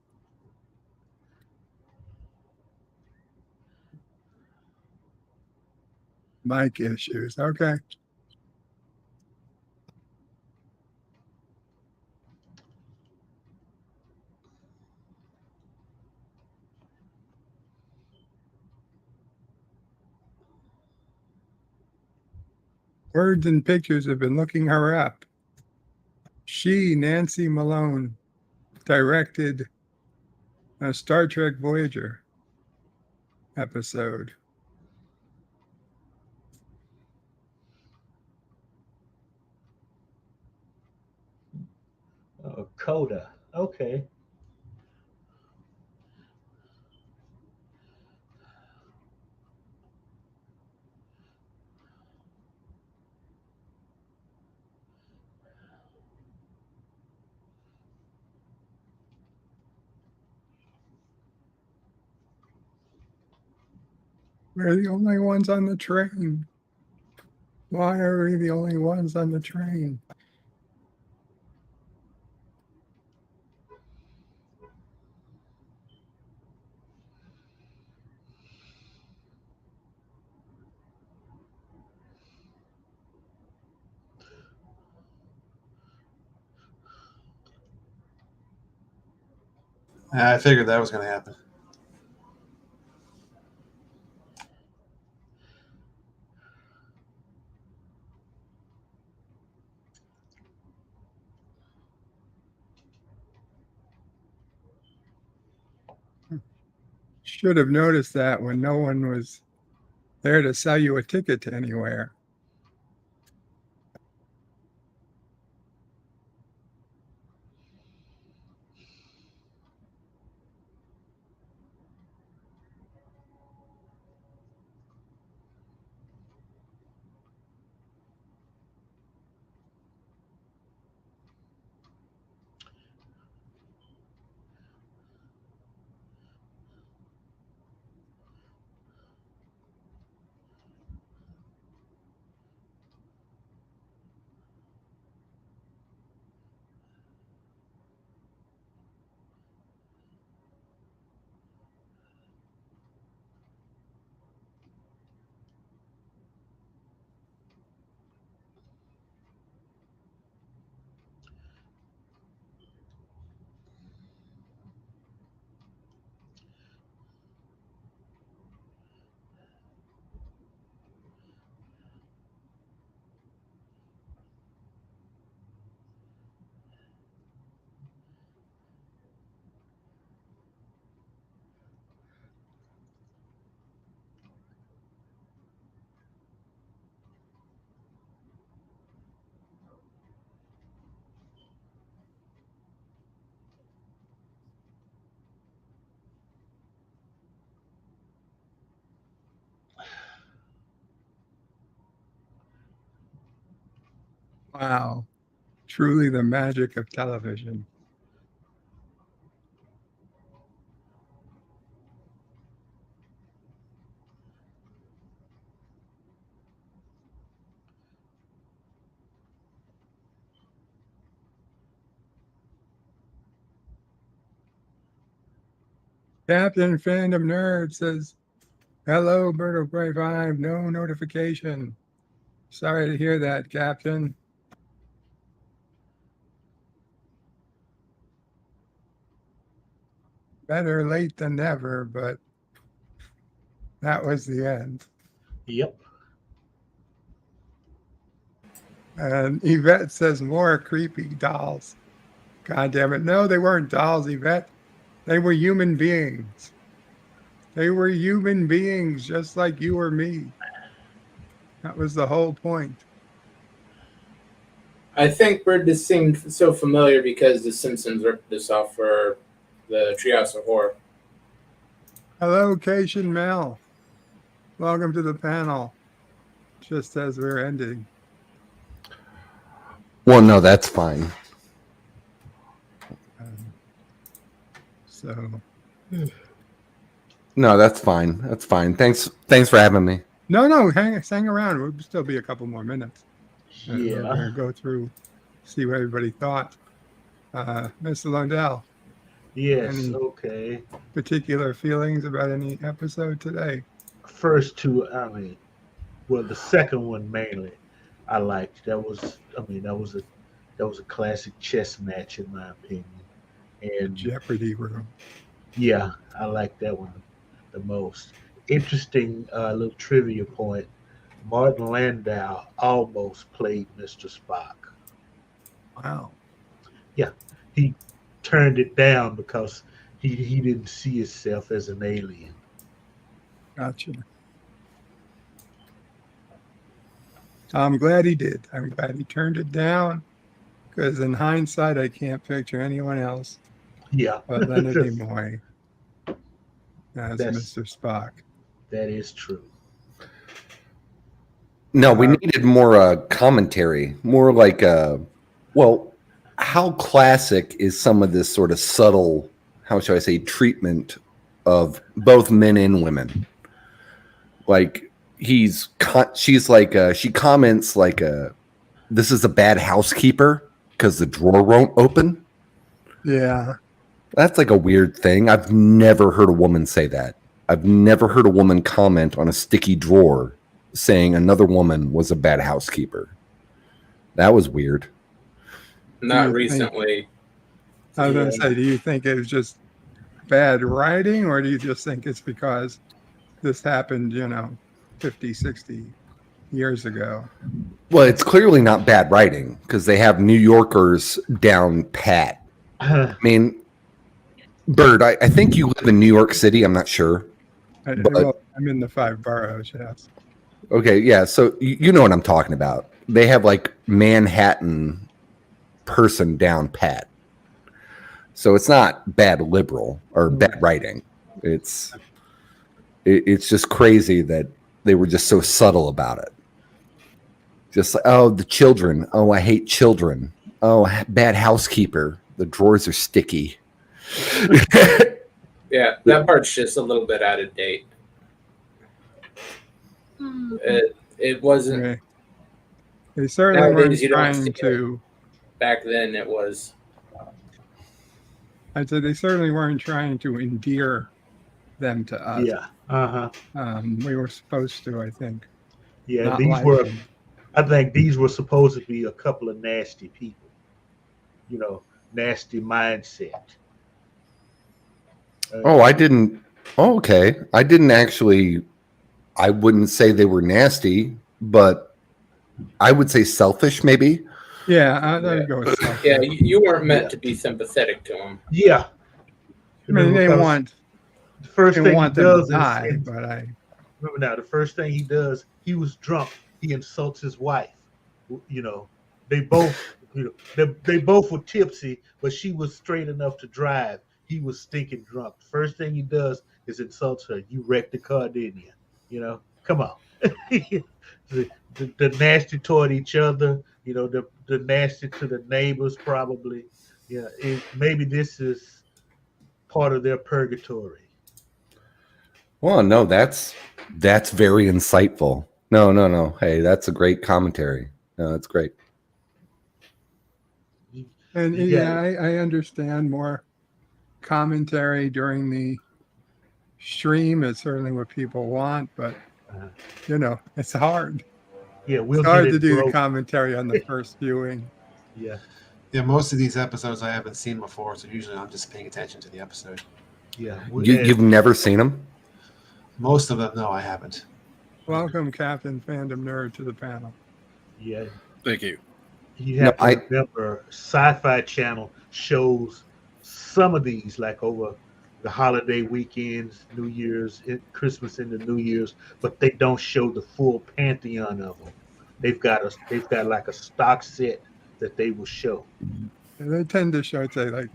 D: Mic issues. Okay. Words and Pictures have been looking her up. She, Nancy Malone, directed a Star Trek Voyager episode.
I: Oh, Coda. Okay.
D: We're the only ones on the train. Why are we the only ones on the train?
J: I figured that was going to happen.
D: Should have noticed that when no one was there to sell you a ticket to anywhere. Wow. Truly the magic of television. Captain Fandom Nerd says, hello, Bird of Prey 5, no notification. Sorry to hear that, Captain. Better late than never, but that was the end.
I: Yep.
D: And Yvette says, more creepy dolls. God damn it. No, they weren't dolls, Yvette. They were human beings. They were human beings, just like you or me. That was the whole point.
K: I think Bird just seemed so familiar because The Simpsons ripped this off for the Treehouse of Horror.
D: Hello, Cation Mel. Welcome to the panel. Just as we're ending.
L: Well, no, that's fine.
D: So.
L: No, that's fine. That's fine. Thanks for having me.
D: No, hang around. We'll still be a couple more minutes.
I: Yeah.
D: We're going to go through, see what everybody thought. Mr. Landau,
I: Yes,
D: any
I: okay.
D: particular feelings about any episode today?
I: First two, well, the second one mainly, I liked. That was a classic chess match in my opinion, and
D: Jeopardy Room.
I: yeah, I like that one the most. Interesting little trivia point. Martin Landau almost played Mr. Spock.
D: Wow.
I: Yeah, he turned it down because he didn't see himself as an alien.
D: Gotcha. I'm glad he did. I'm glad he turned it down because in hindsight, I can't picture anyone else
I: Yeah,
D: but Leonard Nimoy as
I: That's-
D: Mr. Spock.
I: that is true.
L: No, we needed more commentary, more like, well, how classic is some of this sort of subtle, how shall I say, treatment of both men and women? Like she's like, she comments like, this is a bad housekeeper because the drawer won't open.
D: Yeah.
L: That's like a weird thing. I've never heard a woman say that. I've never heard a woman comment on a sticky drawer saying another woman was a bad housekeeper. That was weird.
K: Not recently.
D: I was going to say, do you think it was just bad writing, or do you just think it's because this happened, 50, 60 years ago?
L: Well, it's clearly not bad writing because they have New Yorkers down pat. I mean, Bird, I think you live in New York City. I'm not sure.
D: Well, I'm in the 5 boroughs, yes.
L: Okay, yeah. So you know what I'm talking about. They have like Manhattan person down pat. So it's not bad liberal or bad writing. It's just crazy that they were just so subtle about it. Just like, oh, the children. Oh, I hate children. Oh, bad housekeeper. The drawers are sticky.
K: Yeah, that part's just a little bit out of date. It wasn't.
D: Okay. They certainly
K: Nowadays, you
D: weren't
K: don't see
D: trying to.
K: Back then, it was.
D: I'd say they certainly weren't trying to endear them to us.
I: Yeah.
D: We were supposed to, I think.
I: Yeah,
D: not
I: these
D: like
I: were.
D: them.
I: I think these were supposed to be a couple of nasty people. Nasty mindset.
L: Oh, I didn't. Oh, okay. I didn't actually. I wouldn't say they were nasty, but I would say selfish, maybe.
D: Yeah, I'd go with selfish.
K: Yeah, you weren't meant to be sympathetic to them.
I: Yeah.
D: I mean, they want.
I: The first
D: they
I: thing
D: want
I: he
D: them
I: does
D: to die,
I: is,
D: but I.
I: remember now, the first thing he does, he was drunk. He insults his wife. They both, they both were tipsy, but she was straight enough to drive. He was stinking drunk. First thing he does is insults her. You wrecked the car, didn't you? Come on. the nasty toward each other. The nasty to the neighbors probably. Yeah, maybe this is part of their purgatory.
L: Well, no, that's very insightful. No. Hey, that's a great commentary. No, that's great.
D: And I understand more commentary during the stream is certainly what people want, but it's hard.
I: Yeah,
D: it's hard to do the commentary on the first viewing.
I: Yeah.
J: Yeah, most of these episodes I haven't seen before, so usually I'm just paying attention to the episode.
I: Yeah.
L: You've never seen them?
J: Most of them, no, I haven't.
D: Welcome, Captain Fandom Nerd, to the panel.
I: Yeah.
A: Thank you.
I: You have to remember, Sci-Fi Channel shows some of these, like over the holiday weekends, New Year's, Christmas into New Year's, but they don't show the full pantheon of them. They've got like a stock set that they will show.
D: And they tend to show, say, like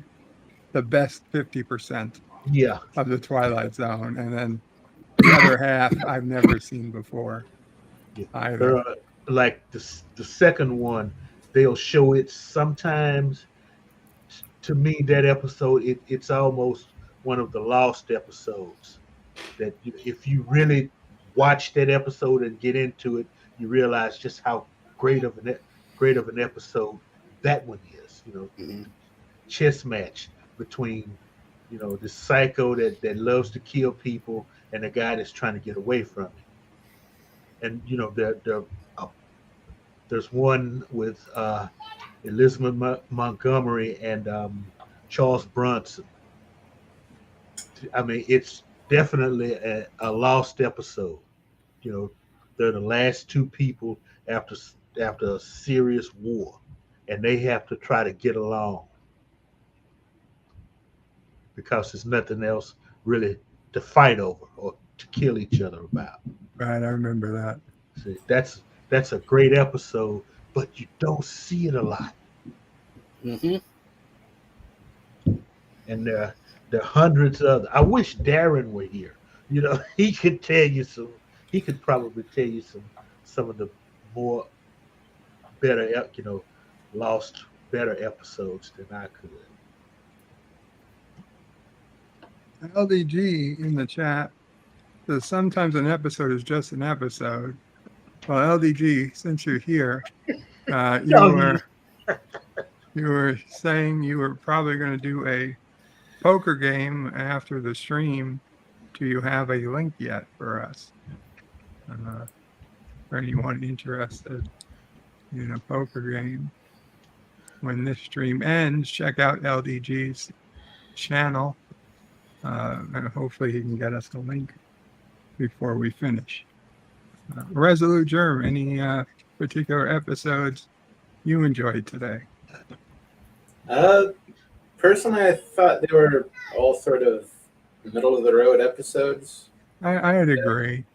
D: the best 50% of the Twilight Zone, and then the other half I've never seen before either.
I: Like the second one, they'll show it sometimes. To me, that episode, it's almost one of the lost episodes. That if you really watch that episode and get into it, you realize just how great of an episode that one is. chess match between, this psycho that loves to kill people and the guy that's trying to get away from it. And there's one with Elizabeth Montgomery and Charles Bronson. I mean, it's definitely a lost episode. They're the last two people after a serious war, and they have to try to get along because there's nothing else really to fight over or to kill each other about.
D: Right, I remember that.
I: See, that's a great episode, but you don't see it a lot.
M: Mm-hmm.
I: And there are hundreds of. I wish Darren were here. He could tell you some. He could probably tell you some of the more better, lost better episodes than I could.
D: LDG in the chat says sometimes an episode is just an episode. Well, LDG, since you're here, you were saying you were probably going to do a poker game after the stream. Do you have a link yet for us? For anyone interested in a poker game? When this stream ends, check out LDG's channel, and hopefully he can get us a link before we finish. Resolute Germ, any particular episodes you enjoyed today?
K: Personally, I thought they were all sort of middle of the road episodes.
D: I'd agree.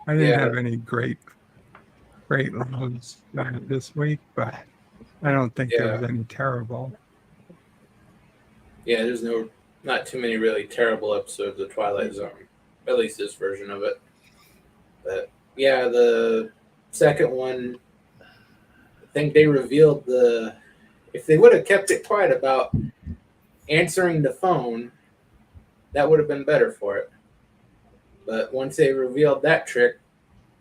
D: I didn't have any great ones this week, but I don't think there was any terrible.
K: Yeah, there's not too many really terrible episodes of Twilight Zone, at least this version of it. But yeah, the second one, I think they revealed if they would have kept it quiet about answering the phone, that would have been better for it. But once they revealed that trick,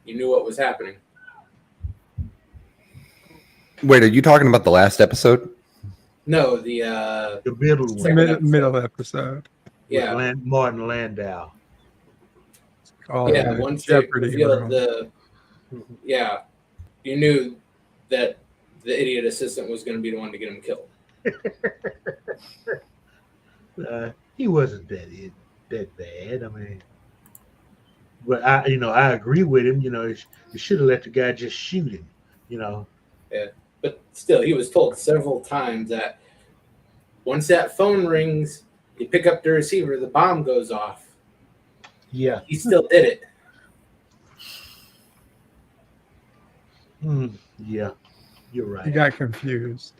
K: you knew what was happening.
L: Wait, are you talking about the last episode?
K: No, the
I: middle one.
D: Middle episode.
K: Yeah,
I: with Martin Landau.
K: Once
D: Jeopardy
K: they revealed
D: Room.
K: you knew that the idiot assistant was going to be the one to get him killed.
I: He wasn't that bad. I mean, but I agree with him. You should have let the guy just shoot him.
K: Yeah, but still, he was told several times that once that phone rings, you pick up the receiver, the bomb goes off.
I: Yeah,
K: he still did it.
I: Yeah, you're right.
D: You got confused.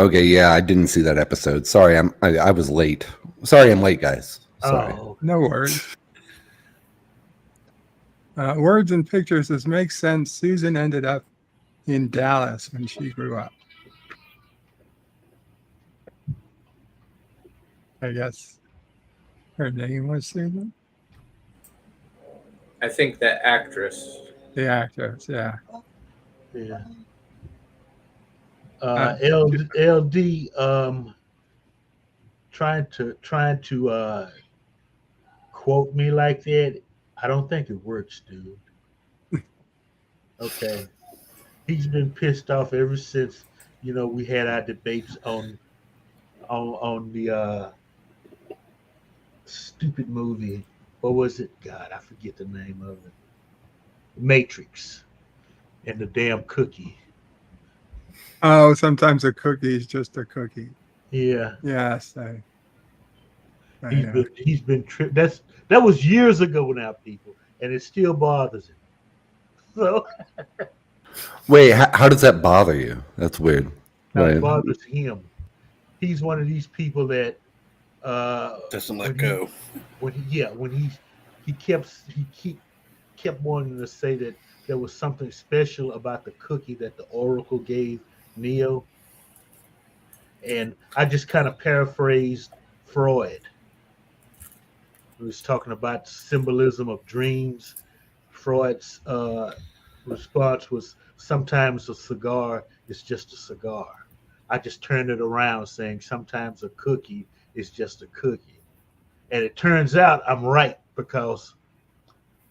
L: Okay, yeah, I didn't see that episode. Sorry, I was late. Sorry, I'm late, guys. Sorry.
D: Oh, no worries. Words and pictures. This makes sense. Susan ended up in Dallas when she grew up. I guess her name was Susan.
K: I think that actress.
D: The actress, yeah.
I: Yeah. LD trying to quote me like that. I don't think it works, dude. Okay. He's been pissed off ever since, we had our debates on the stupid movie. What was it? God, I forget the name of it. Matrix and the damn cookie.
D: Oh, sometimes a cookie is just a cookie.
I: Yeah.
D: Yes.
I: He's been tripped. That was years ago now, people, and it still bothers him. So
L: wait, how does that bother you? That's weird.
I: It bothers him. He's one of these people that
M: doesn't let go.
I: He kept wanting to say that there was something special about the cookie that the Oracle gave Neo, and I just kind of paraphrased Freud. He was talking about symbolism of dreams. Freud's response was, sometimes a cigar is just a cigar. I just turned it around saying sometimes a cookie is just a cookie. And it turns out I'm right because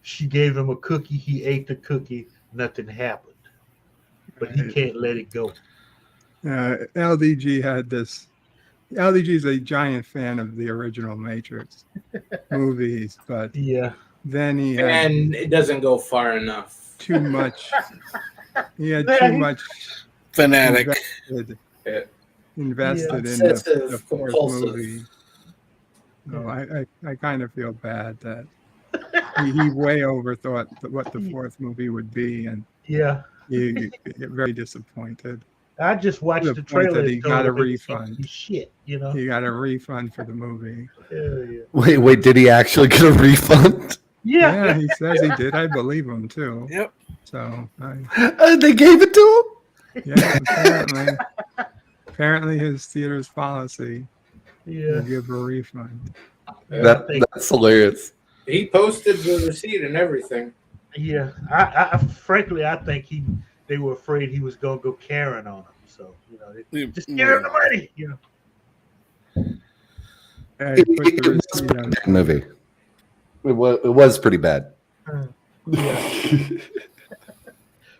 I: she gave him a cookie, he ate the cookie, nothing happened. But he can't let it go.
D: LDG had this. LDG is a giant fan of the original Matrix movies, but then he had
K: And it doesn't go far enough.
D: too much. He had too much
M: Fanatic.
D: invested in the fourth movie. So I kind of feel bad that he way overthought what the fourth movie would be, and you get very disappointed.
I: I just watched the trailer.
D: That he got a refund.
I: Shit,
D: He got a refund for the movie.
L: Wait, did he actually get a refund?
D: Yeah, he says he did. I believe him too.
M: Yep.
D: So
L: they gave it to him.
D: Yeah, apparently his theater's policy.
I: Yeah,
D: give a refund.
L: That's hilarious.
K: He posted the receipt and everything.
I: Yeah, I frankly I think they were afraid he was gonna go Karen on him. So they just give him the money.
L: It was a bad movie. It was pretty bad.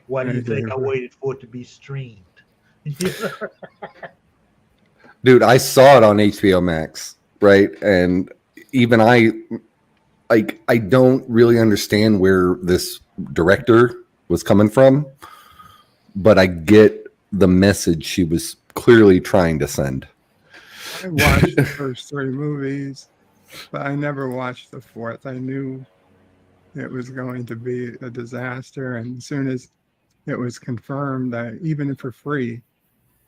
I: Why do you think I waited for it to be streamed?
L: Dude, I saw it on HBO Max, right? And even I don't really understand where this director was coming from, but I get the message she was clearly trying to send.
D: I watched the first three movies, but I never watched the fourth. I knew it was going to be a disaster, and as soon as it was confirmed, even for free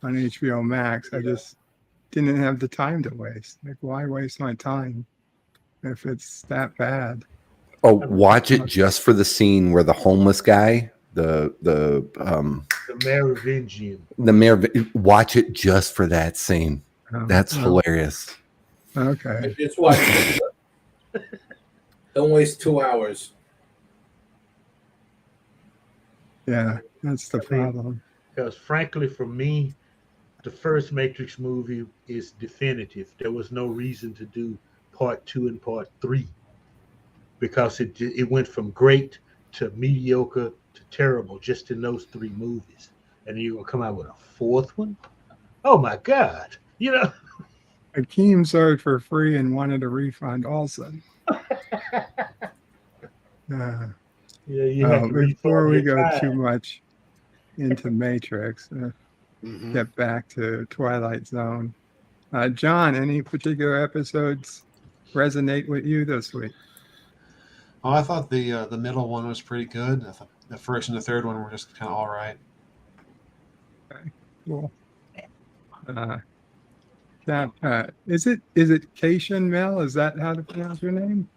D: on HBO Max, I just didn't have the time to waste. Like, why waste my time if it's that bad?
L: Oh, watch it just for the scene where the homeless guy, the
I: Merovingian.
L: Watch it just for that scene. That's hilarious.
D: Okay.
K: Just watch it. Don't waste 2 hours.
D: Yeah, that's the problem.
I: Because frankly, for me, the first Matrix movie is definitive. There was no reason to do part 2 and part 3 because it went from great to mediocre to terrible just in those 3 movies. And then you're going to come out with a fourth one? Oh my God.
D: Akeem served for free and wanted a refund also. Before we go too much into Matrix, get back to Twilight Zone. John, any particular episodes resonate with you this week?
J: Oh, I thought the middle one was pretty good. I thought the first and the third one were just kind of all right.
D: Okay, cool. Is it Cation Mel? Is that how to pronounce your name?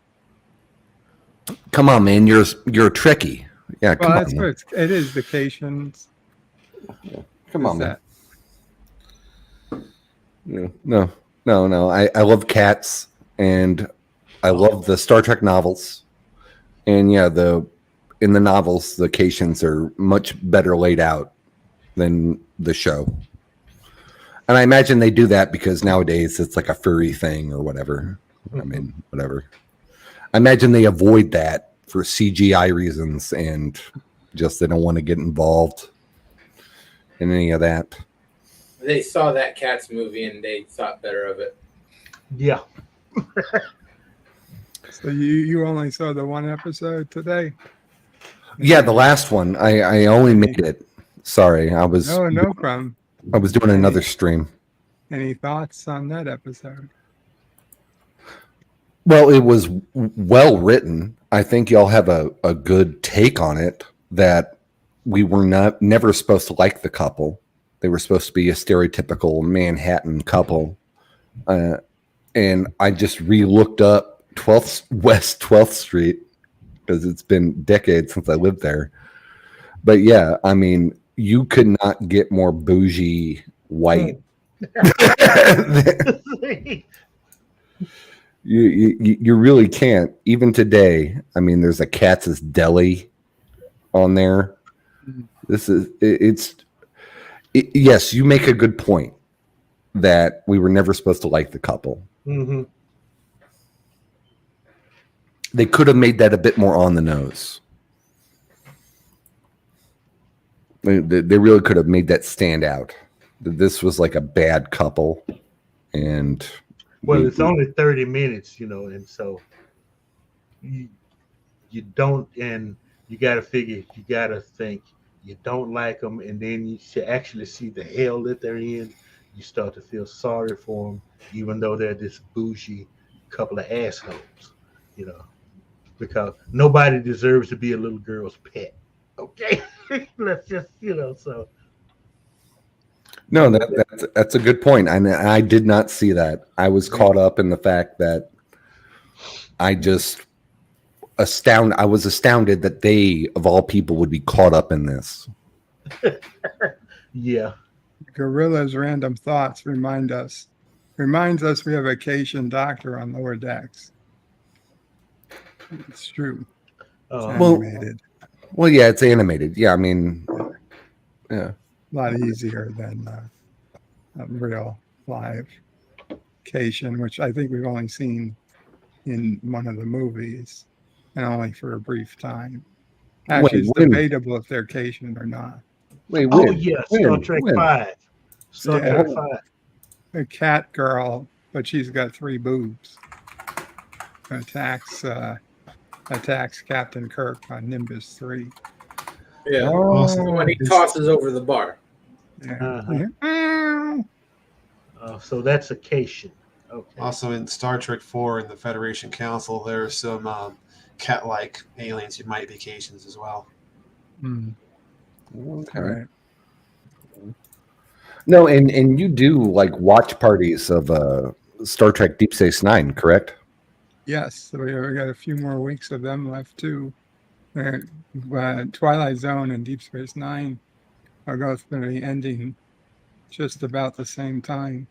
L: Come on, man, you're tricky. Yeah, come
D: that's
L: on.
D: what it is. The Cations.
L: Come on, man. No. I love cats, and I love the Star Trek novels. And in the novels, the Cations are much better laid out than the show. And I imagine they do that because nowadays it's like a furry thing or whatever. I mean, whatever. I imagine they avoid that for CGI reasons and just they don't want to get involved in any of that.
K: They saw that Cats movie and they thought better of it.
I: Yeah.
D: So you only saw the one episode today?
L: Yeah, the last one. I only made it. Sorry, I was.
D: No problem.
L: I was doing another stream.
D: Any thoughts on that episode?
L: Well, it was well written. I think y'all have a good take on it. That we were never supposed to like the couple. They were supposed to be a stereotypical Manhattan couple. And I just re-looked up West 12th Street because it's been decades since I lived there. But yeah, I mean, you could not get more bougie white. You really can't. Even today, I mean, there's a Katz's Deli on there. Yes, you make a good point. that we were never supposed to like the couple.
I: Mm-hmm.
L: They could have made that a bit more on the nose. They really could have made that stand out. This was like a bad couple, and
I: well, it's only 30 minutes, and so you don't, and you got to figure, you got to think you don't like them, and then you should actually see the hell that they're in. You start to feel sorry for them, even though they're this bougie couple of assholes, because nobody deserves to be a little girl's pet. Okay, let's just, so.
L: No, that's a good point. I did not see that. I was caught up in the fact that I was astounded that they, of all people, would be caught up in this.
I: Yeah.
D: Gorilla's random thoughts reminds us we have a vacation doctor on lower decks. It's true. It's animated.
L: Well, yeah, it's animated. Yeah, I mean, yeah.
D: A lot easier than a real live vacation, which I think we've only seen in one of the movies, and only for a brief time. Actually, it's debatable if they're vacation or not.
I: Star Trek 5. Star Trek 5.
D: A cat girl, but she's got 3 boobs. Attacks Captain Kirk on Nimbus 3.
K: Yeah. When he tosses over the bar.
D: Yeah.
I: So that's occasion. Okay.
J: Also in Star Trek 4 in the Federation Council, there's some cat-like aliens who might be Cations as well.
L: Okay. Right. No, and you do like watch parties of Star Trek Deep Space Nine, correct?
D: Yes, we got a few more weeks of them left too. Twilight Zone and Deep Space Nine are both going to be ending just about the same time.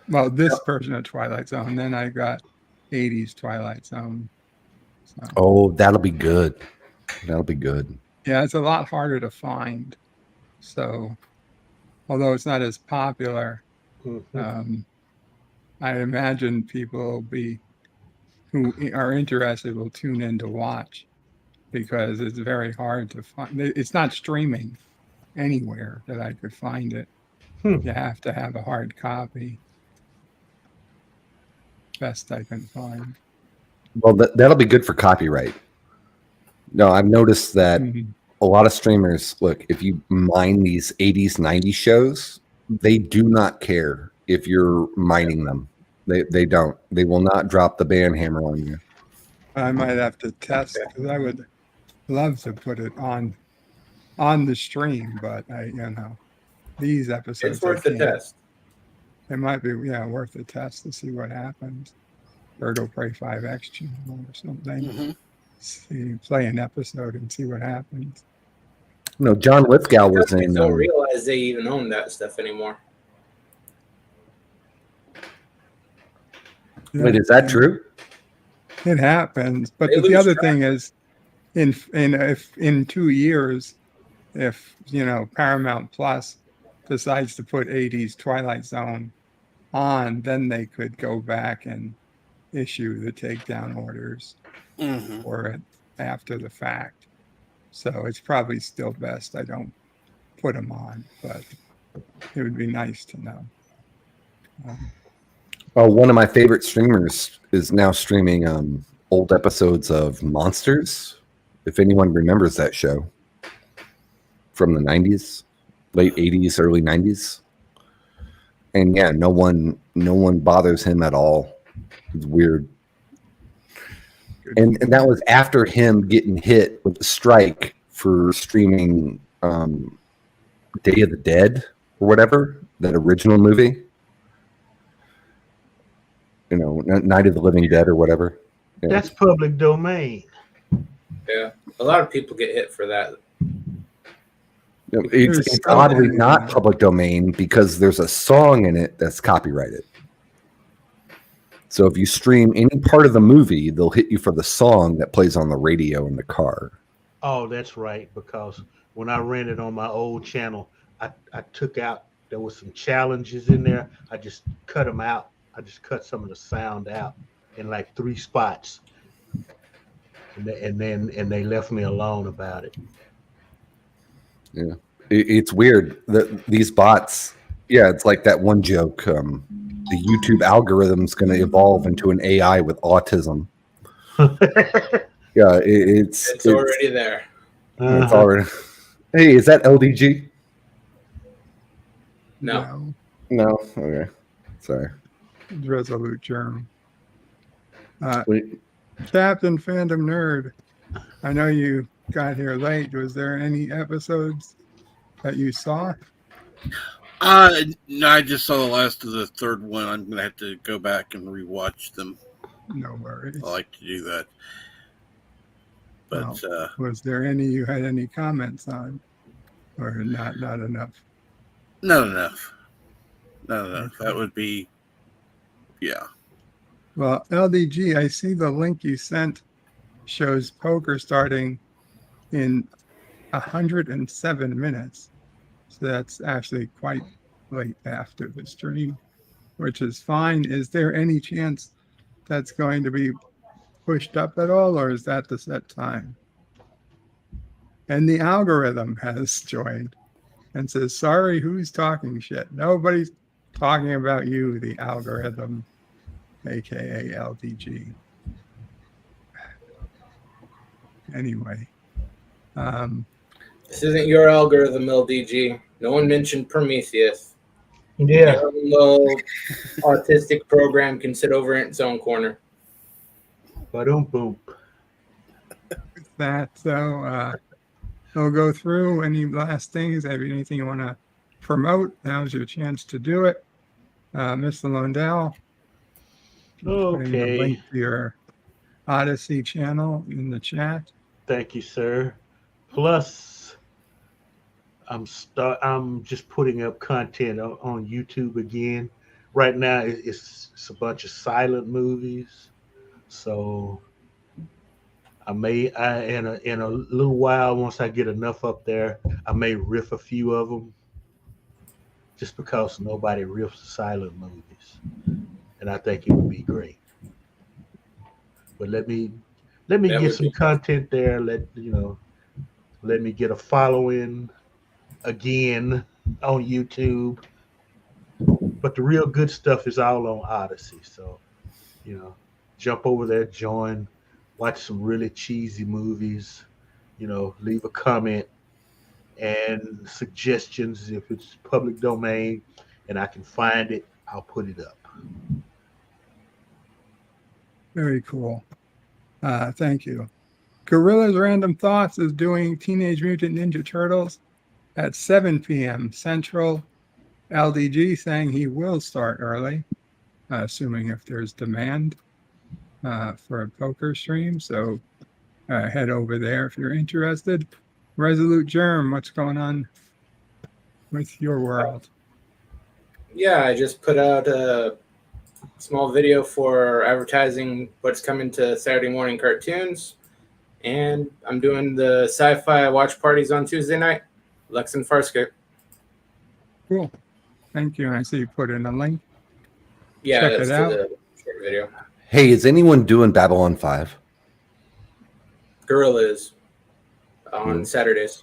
D: Well, this version of Twilight Zone, then I got 80s Twilight Zone. So.
L: Oh, that'll be good. That'll be good.
D: Yeah, it's a lot harder to find. So, although it's not as popular, I imagine people who are interested will tune in to watch, because it's very hard to find. It's not streaming anywhere that I could find it. You have to have a hard copy. Best I can find.
L: Well, that'll be good for copyright. No, I've noticed that a lot of streamers, look, if you mine these 80s, 90s shows, they do not care if you're mining them. They don't. They will not drop the ban hammer on you.
D: I might have to test, because I would love to put it on the stream, but these episodes.
K: It's worth the test.
D: It might be, worth the test to see what happens. Birdo Prey 5X channel or something. See, play an episode and see what happens.
L: No, John Lithgow was in.
K: I don't realize they even own that stuff anymore.
L: Wait, is that true?
D: It happens, but the other thing is, in 2 years, if Paramount Plus decides to put 80s Twilight Zone on, then they could go back and issue the takedown orders for it after the fact. So it's probably still best I don't put them on, but it would be nice to know.
L: One of my favorite streamers is now streaming old episodes of Monsters. If anyone remembers that show from the 90s, late 80s, early 90s. And yeah, no one bothers him at all. It's weird. And that was after him getting hit with the strike for streaming Day of the Dead or whatever, that original movie. Night of the Living Dead or whatever. Yeah.
I: That's public domain.
K: Yeah, a lot of people get hit for that.
L: It's oddly not public domain because there's a song in it that's copyrighted. So if you stream any part of the movie, they'll hit you for the song that plays on the radio in the car.
I: Oh, that's right. Because when I rented on my old channel, I took out there was some challenges in there. I just cut them out. I just cut some of the sound out in like 3 spots, and they left me alone about it.
L: Yeah, it's weird that these bots. Yeah, it's like that one joke. The YouTube algorithm's going to evolve into an AI with autism. Yeah, it's
K: already there.
L: It's already. Hey, is that LDG?
K: No.
L: No. Okay. Sorry.
D: Resolute Germ. Captain Fandom Nerd, I know you got here late. Was there any episodes that you saw?
M: No, I just saw the last of the third one. I'm going to have to go back and rewatch them.
D: No worries.
M: I like to do that. But
D: was there any you had any comments on, or not enough?
M: Not enough. Not enough. That would be, yeah.
D: Well, LDG, I see the link you sent shows poker starting in 107 minutes. So that's actually quite late after the stream, which is fine. Is there any chance that's going to be pushed up at all, or is that the set time? And the algorithm has joined and says, sorry, who's talking shit? Nobody's talking about you, the algorithm, aka LDG. Anyway.
K: This isn't your algorithm, LDG. No one mentioned Prometheus.
I: Yeah.
K: No little autistic program can sit over in its own corner.
I: Boom.
D: That so we'll go through any last things. Have anything you want to promote? Now's your chance to do it. Mr. Landau.
I: Okay.
D: Link to your Odyssey channel in the chat.
I: Thank you, sir. Plus, I'm just putting up content on YouTube again. Right now, it's a bunch of silent movies. So I may in a little while, once I get enough up there, I may riff a few of them. Just because nobody riffs silent movies, and I think it would be great. But let me get some content there. Let me get a following again on YouTube. But the real good stuff is all on Odyssey. So, jump over there, join, watch some really cheesy movies, leave a comment and suggestions. If it's public domain and I can find it, I'll put it up.
D: Very cool. Thank you. Gorilla's Random Thoughts is doing Teenage Mutant Ninja Turtles at 7 p.m. Central. LDG saying he will start early, assuming if there's demand for a poker stream. So head over there if you're interested. Resolute Germ, what's going on with your world?
K: Yeah, I just put out a small video for advertising what's coming to Saturday morning cartoons. And I'm doing the sci-fi watch parties on Tuesday night. Lex and Farscape.
D: Cool. Thank you. I see you put in a link.
K: Yeah,
D: check
K: that's
D: it out.
K: the short video.
L: Hey, is anyone doing Babylon 5?
K: Gorilla is on Saturdays.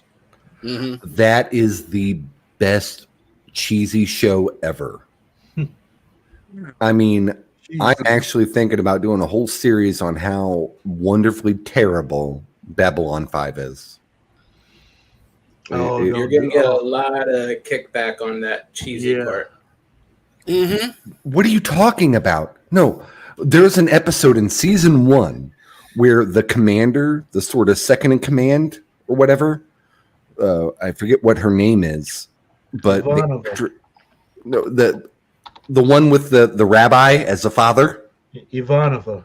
M: Mm-hmm.
L: That is the best cheesy show ever. I mean, I'm actually thinking about doing a whole series on how wonderfully terrible Babylon 5 is.
K: You're going to get a lot of kickback on that cheesy part.
M: Mm-hmm.
L: What are you talking about? No, there's an episode in season 1 where the commander, the sort of second in command or whatever, I forget what her name is, but the one with the rabbi as the father,
I: Ivanova.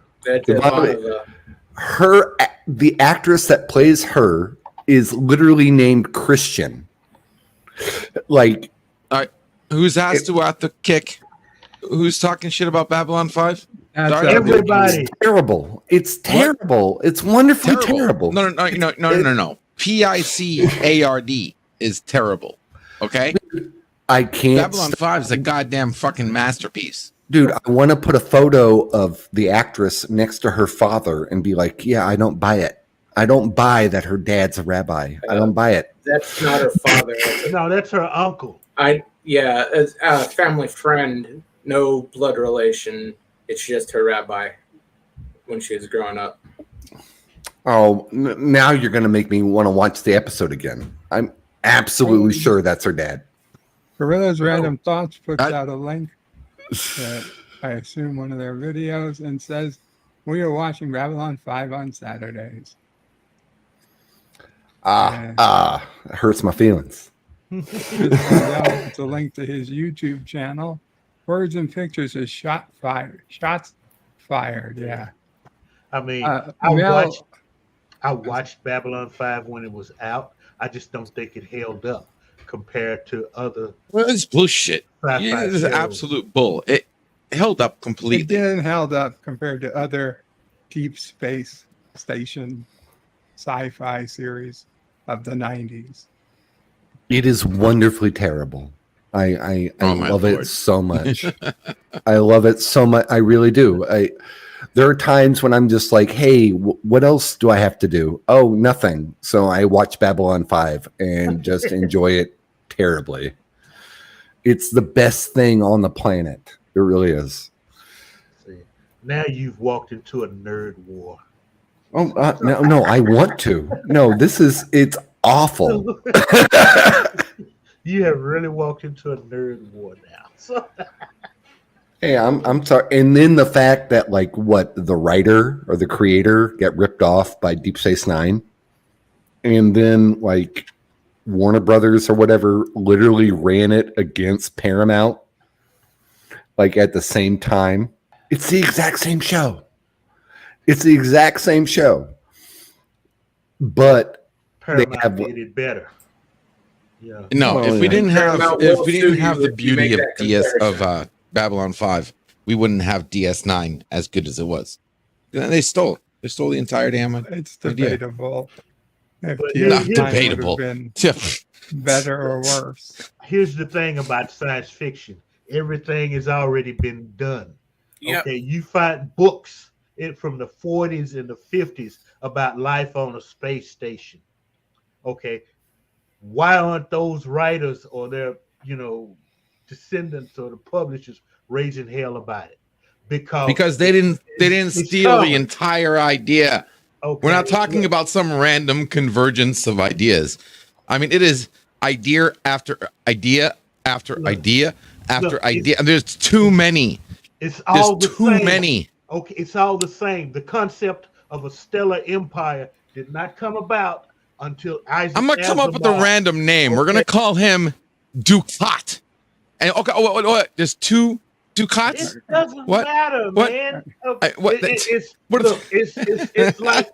L: The actress that plays her is literally named Christian. Like,
N: who's asked to out the kick? Who's talking shit about Babylon 5?
I: Everybody.
L: It's terrible. It's terrible. What? It's wonderfully terrible.
N: No. PICARD is terrible. Okay.
L: I can't.
N: Babylon 5 is a goddamn fucking masterpiece.
L: Dude, I want to put a photo of the actress next to her father and be like, yeah, I don't buy it. I don't buy that her dad's a rabbi. I don't buy it.
K: That's not her father.
I: No, that's her uncle.
K: As a family friend, no blood relation. It's just her rabbi when she was growing up.
L: Oh, now you're going to make me want to watch the episode again. I'm absolutely sure that's her dad.
D: Gorilla's Random Thoughts puts out a link that I assume one of their videos and says, we are watching Babylon 5 on Saturdays.
L: It hurts my feelings.
D: It's a link to his YouTube channel. Words and pictures is shots fired. Yeah.
I: I mean,
D: Mel,
I: I watched Babylon 5 when it was out. I just don't think it held up compared to other.
N: Well, it's bullshit.
I: sci-fi
N: It is
I: shows.
N: absolute bull. It held up completely.
D: it didn't held up compared to other deep space station sci-fi series of the 90s.
L: It is wonderfully terrible. I love it so much. I love it so much. I really do. There are times when I'm just like, hey, what else do I have to do? Oh, nothing. So I watch Babylon 5 and just enjoy it terribly. It's the best thing on the planet. It really is.
I: See, now you've walked into a nerd war.
L: Oh, no, I want to. No, it's awful.
I: You have really walked into a nerd war now. So.
L: Hey, I'm sorry. And then the fact that the writer or the creator get ripped off by Deep Space Nine, and then Warner Brothers or whatever literally ran it against Paramount, at the same time. It's the exact same show. It's the exact same show, but
I: Paramount did it better. Yeah.
N: No, if we didn't have the beauty of Babylon 5, we wouldn't have DS9 as good as it was. They stole it. They stole the entire damn idea.
D: It's debatable.
N: Not debatable.
D: Been better or worse.
I: Here's the thing about science fiction. Everything has already been done.
M: Yep.
I: Okay, you find books from the 40s and the 50s about life on a space station. Okay, why aren't those writers or their descendants or the publishers raising hell about it? Because
N: they didn't steal the entire idea.
I: Okay.
N: We're not talking about some random convergence of ideas. I mean, it is idea after idea after idea after idea, and there's too many.
I: It's all
N: there's
I: the
N: too
I: same.
N: many.
I: Okay, it's all the same. The concept of a stellar empire did not come about until Isaac.
N: I'm gonna come up with a random name. We're gonna call him Ducat. And okay, there's two Ducats.
I: It doesn't matter, man. It's like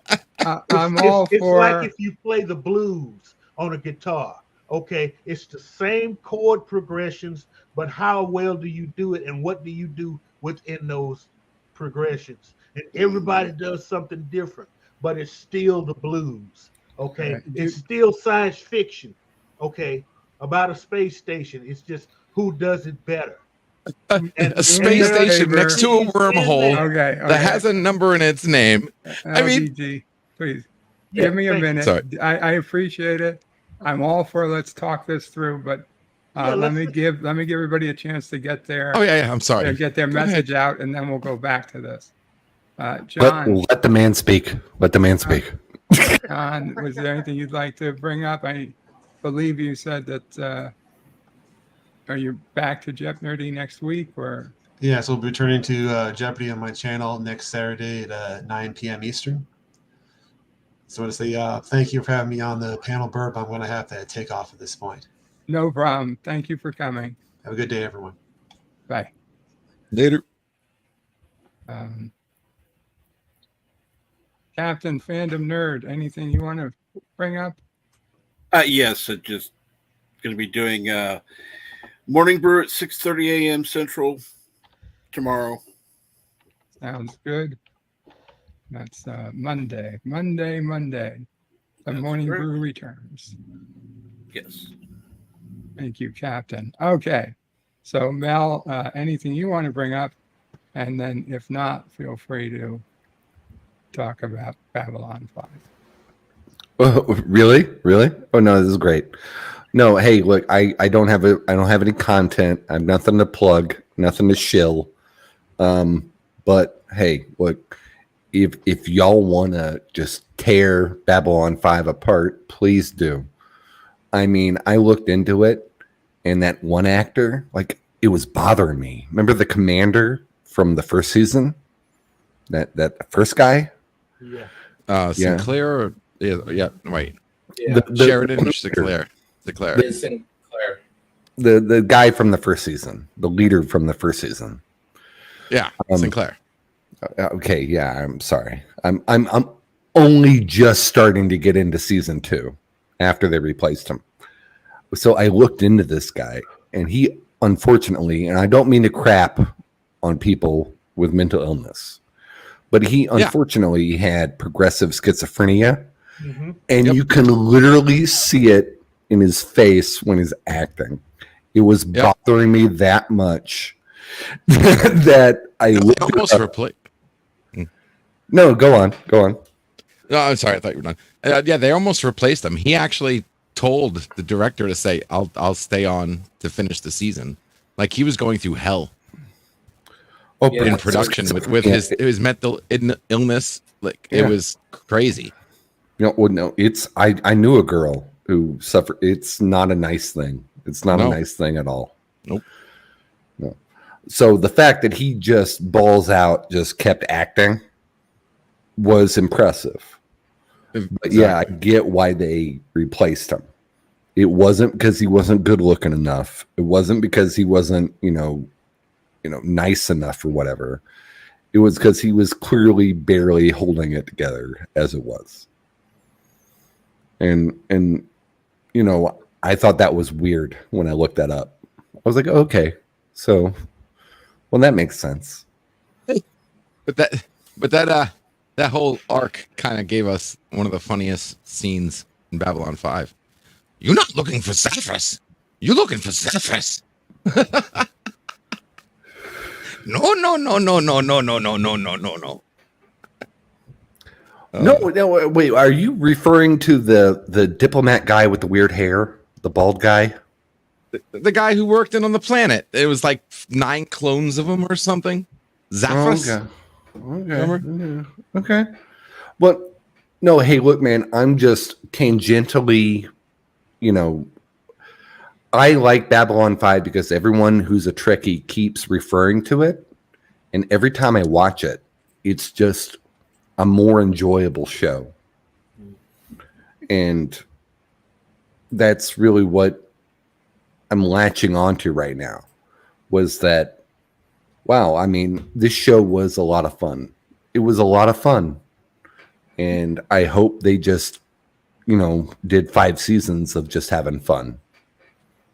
D: I'm all
I: it's
D: for.
I: like if you play the blues on a guitar. Okay, it's the same chord progressions, but how well do you do it, and what do you do within those progressions? And everybody does something different, but it's still the blues. Okay, it's still science fiction. Okay, about a space station. It's just who does it better.
N: A space station next to a wormhole that has a number in its name. I mean,
D: LDG, please give me a minute.
N: Sorry.
D: I appreciate it. I'm all for let's talk this through, but let me give everybody a chance to get their
N: I'm sorry.
D: Get their message out, and then we'll go back to this. John,
L: Let the man speak. Let the man speak.
D: John, was there anything you'd like to bring up? I believe you said that. Are you back to Jep Nerdy next week, or?
J: Yeah, so we'll be returning to Jeopardy on my channel next Saturday at 9 p.m. Eastern. So I want to say thank you for having me on the panel, Burp. I'm going to have to take off at this point.
D: No problem. Thank you for coming.
J: Have a good day, everyone.
D: Bye.
N: Later.
D: Captain Fandom Nerd, anything you want to bring up?
M: Yes, I just going to be doing morning brew at 6:30 a.m. Central tomorrow.
D: Sounds good. That's Monday. The morning brew returns.
M: Yes.
D: Thank you, Captain. Okay. So, Mel, anything you want to bring up? And then if not, feel free to talk about Babylon 5.
L: Oh, really? Oh no, this is great. No, hey, look, I don't have any content. I have nothing to plug, nothing to shill. But hey, look, if y'all want to just tear Babylon 5 apart, please do. I mean, I looked into it, and that one actor, like, it was bothering me. Remember the commander from the first season? That first guy?
I: Yeah.
N: Sinclair? Or, yeah, wait.
K: Yeah.
N: Sheridan or Sinclair? Sinclair.
K: It's Sinclair.
L: The guy from the first season, the leader from the first season.
N: Yeah, Sinclair.
L: Okay, yeah, I'm sorry. I'm only just starting to get into season 2 after they replaced him. So I looked into this guy, and he, unfortunately, and I don't mean to crap on people with mental illness, but he unfortunately had progressive schizophrenia, and you can literally see it in his face when he's acting. It was bothering me that much that I
N: almost replaced.
L: No, go on.
N: No, I'm sorry. I thought you were done. Yeah, they almost replaced him. He actually told the director to say, "I'll stay on to finish the season." Like he was going through hell. In production with his mental illness. Like it was crazy.
L: No, it's I knew a girl who suffered. It's not a nice thing. It's not a nice thing at all.
N: Nope.
L: No. So the fact that he just balls out, just kept acting, was impressive. But yeah, I get why they replaced him. It wasn't because he wasn't good looking enough. It wasn't because he wasn't, nice enough or whatever. It was because he was clearly barely holding it together as it was. And I thought that was weird when I looked that up. I was like, okay, so, well, that makes sense.
N: But that whole arc kind of gave us one of the funniest scenes in Babylon 5. You're not looking for Zephyrus. You're looking for Zephyrus. No.
L: No, wait. Are you referring to the diplomat guy with the weird hair, the bald guy?
N: The guy who worked in on the planet. It was like 9 clones of him or something. Zephyrus.
L: Okay. But no, hey, look, man. I'm just tangentially, I like Babylon 5 because everyone who's a Trekkie keeps referring to it, and every time I watch it, it's just a more enjoyable show. And that's really what I'm latching onto right now, was that, wow, I mean, this show was a lot of fun. It was a lot of fun. And I hope they just, did 5 seasons of just having fun.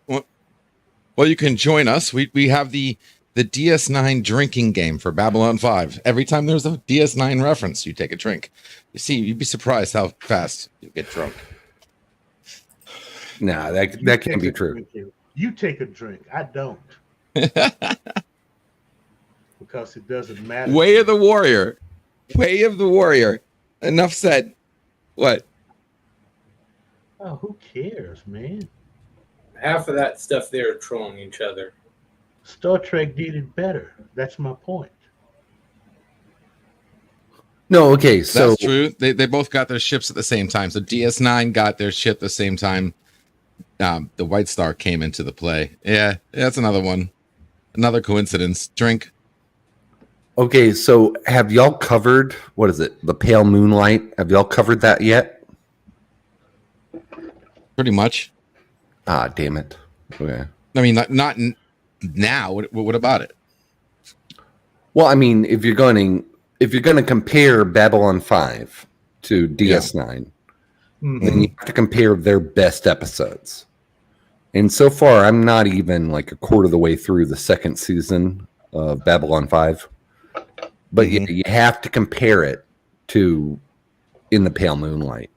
N: Well, you can join us. We have the DS9 drinking game for Babylon 5. Every time there's a DS9 reference, you take a drink. You see, you'd be surprised how fast you get drunk.
L: Nah, that can't be true.
I: You take a drink. I don't. Because it doesn't matter.
N: Way of the warrior. Way of the warrior. Enough said. What?
I: Oh, who cares, man?
K: Half of that stuff they're trolling each other.
I: Star Trek did it better. That's my point.
L: No, okay, so
N: that's true. They both got their ships at the same time. So DS9 got their ship the same time the White Star came into the play. Yeah, that's another one. Another coincidence. Drink.
L: Okay, so have y'all covered, what is it, the Pale Moonlight? Have y'all covered that yet?
N: Pretty much.
L: Ah, damn it. Okay.
N: I mean, not now. What about it?
L: Well, I mean, if you're going to compare Babylon 5 to DS9, then you have to compare their best episodes. And so far, I'm not even like a quarter of the way through the second season of Babylon 5. But you have to compare it to In the Pale Moonlight.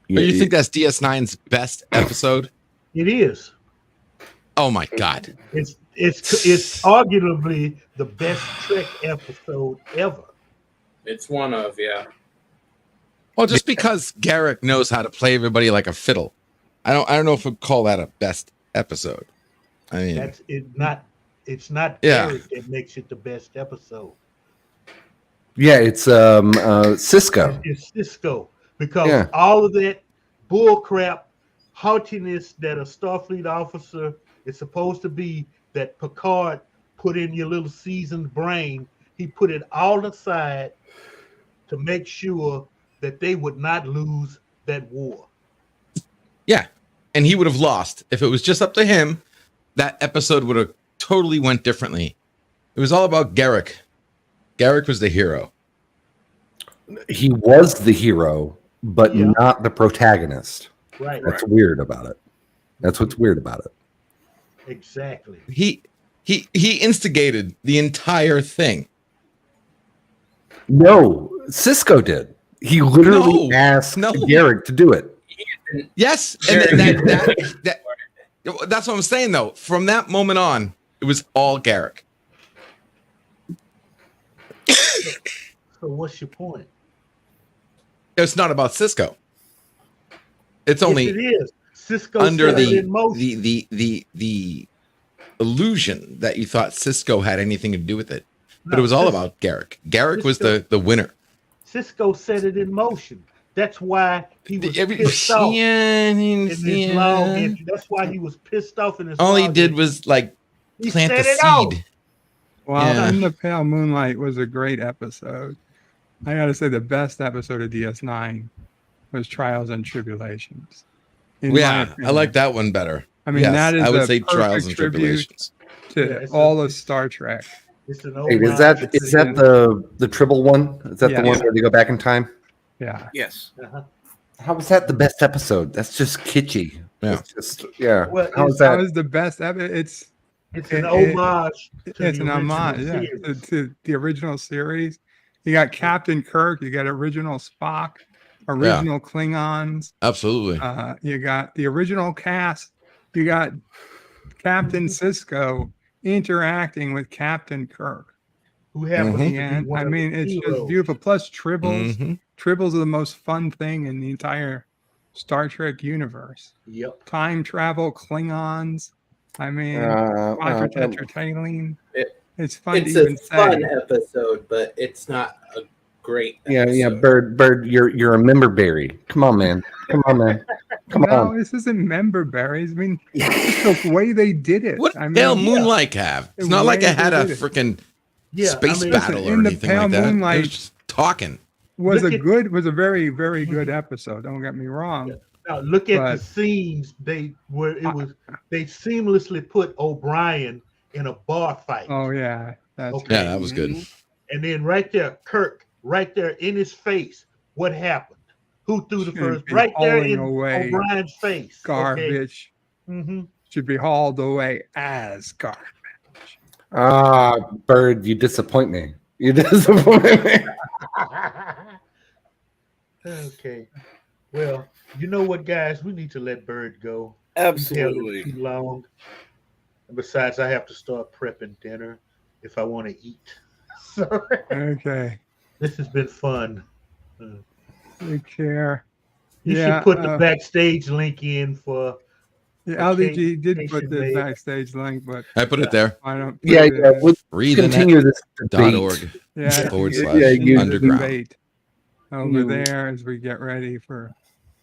N: But you think that's DS9's best episode?
I: It is.
N: Oh my God.
I: It's arguably the best Trek episode ever.
K: It's one of, yeah.
N: Well, just because Garrick knows how to play everybody like a fiddle, I don't know if we'd call that a best episode. I mean,
I: It's not
N: Yeah.
I: Eric that makes it the best episode.
L: Yeah, it's Cisco.
I: It's Cisco, because all of that bull crap, haughtiness that a Starfleet officer is supposed to be, that Picard put in your little seasoned brain, he put it all aside to make sure that they would not lose that war.
N: yeah, and he would have lost if it was just up to him. That episode would have totally went differently. It was all about Garrick. Garrick was the hero.
L: He was the hero, but not the protagonist.
I: Right.
L: That's weird about it. That's what's weird about it.
I: Exactly.
N: He instigated the entire thing.
L: No, Cisco did. He literally asked Garrick to do it.
N: Yes, and that's what I'm saying, though. From that moment on, it was all Garrick.
I: So what's your point?
N: It's not about Cisco. It's only
I: Yes, it is. Cisco
N: under
I: set it in motion.
N: the illusion that you thought Cisco had anything to do with it, but it was all about Garrick. Garrick was the winner.
I: Cisco set it in motion. That's why he was pissed off in his long entry. That's why he was pissed off in his.
N: All he
I: long
N: did
I: entry.
N: was like
I: He
N: plant the
I: set it off.
N: seed.
D: Well, In the Pale Moonlight was a great episode. I got to say the best episode of DS9 was Trials and Tribulations. In my
N: Yeah,
D: opinion.
N: I like that one better.
D: I mean,
N: Yes,
D: that is
N: I would
D: a
N: say Trials
D: perfect
N: and
D: tribute
N: Tribulations.
D: to all of Star Trek.
I: It's an
L: Hey, is that the Tribble one? Is that the one where they go back in time?
D: Yeah.
M: Yes.
L: How was that the best episode? That's just kitschy.
N: Yeah.
L: It's just
I: Well,
L: How is
D: That
L: that?
D: was the best ever. It's
I: an homage. To
D: It's
I: the
D: an homage,
I: original
D: yeah,
I: series.
D: to the original series. You got Captain Kirk, you got original Spock, original Klingons.
N: Absolutely.
D: You got the original cast. You got Captain Cisco interacting with Captain Kirk.
I: Who happens to be
D: And
I: one
D: I
I: of
D: mean,
I: the
D: it's just
I: heroes.
D: beautiful. Plus Tribbles.
N: Mhm.
D: Tribbles are the most fun thing in the entire Star Trek universe.
I: Yep.
D: Time travel, Klingons. I mean, quadrilateral. It's fun
K: It's
D: to
K: a
D: even
K: fun
D: say.
K: episode, but it's not a great
L: Yeah,
K: episode.
L: Bird, you're a member berry. Come on, man. Come on, man. Come
D: No,
L: on.
D: this isn't member berries. I mean, it's the way they did it.
N: What
D: I mean,
N: Pale Moonlight have? It's not like
D: way
N: it had
D: they
N: a
D: did it.
N: freaking
I: Yeah,
N: space
I: I mean,
N: battle
D: listen,
N: or
D: in the
N: anything
D: Pale
N: like that. It
D: Moonlight-
N: was just talking.
D: was
I: Look
D: a very very good episode. Don't get me wrong.
I: Now look at
D: But-
I: the scenes they seamlessly put O'Brien in a bar fight.
D: Oh yeah, that's
I: Okay.
N: Yeah, that was good.
I: And then right there, Kirk, right there in his face. What happened? Who threw the
D: Should
I: first?
D: be
I: Right there
D: hauling
I: in
D: away
I: O'Brien's face.
D: garbage.
I: Okay?
D: Should be hauled away as garbage.
L: Bird, you disappoint me. You disappoint me.
I: Okay. Well, you know what, guys? We need to let Bird go.
M: Absolutely.
I: He's held it too long. And besides, I have to start prepping dinner if I want to eat. So
D: Okay,
I: this has been fun.
D: take care.
I: You
D: Yeah,
I: should put the backstage link in for.
D: The
I: Okay,
D: LDG did put
I: Station
D: the
I: Made.
D: backstage link, but
N: I put it there.
D: I don't.
L: Yeah,
D: put it in.
L: We'll
N: Breathe.net.org
L: continue this debate.
D: Yeah,
N: forward
D: it-
N: slash
D: it needs a
N: underground.
D: debate over
L: You-
D: there as we get ready for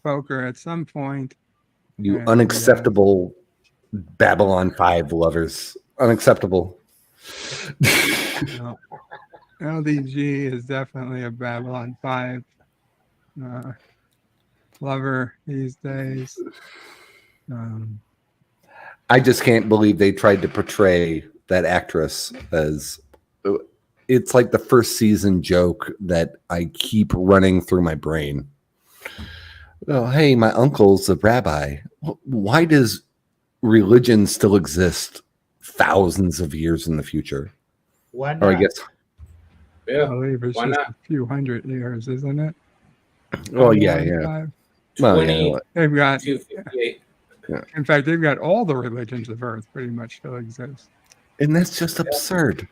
D: poker at some point.
L: You
D: And,
L: unacceptable Babylon 5 lovers. Unacceptable.
D: No. LDG is definitely a Babylon 5 lover these days.
L: I just can't believe they tried to portray that actress as. It's like the first season joke that I keep running through my brain. Oh, hey, my uncle's a rabbi. Why does religion still exist thousands of years in the future?
I: Why
L: Or I
I: not?
L: guess.
K: Yeah.
D: I believe it's
K: Why
D: just
K: not?
D: a few hundred years, isn't it?
L: Oh yeah,
D: Babylon
L: yeah.
D: 5.
L: Well,
K: 20,
L: yeah.
D: They've got
K: 258.
L: Yeah.
D: In fact, they've got all the religions of Earth pretty much still exist.
L: And that's just absurd.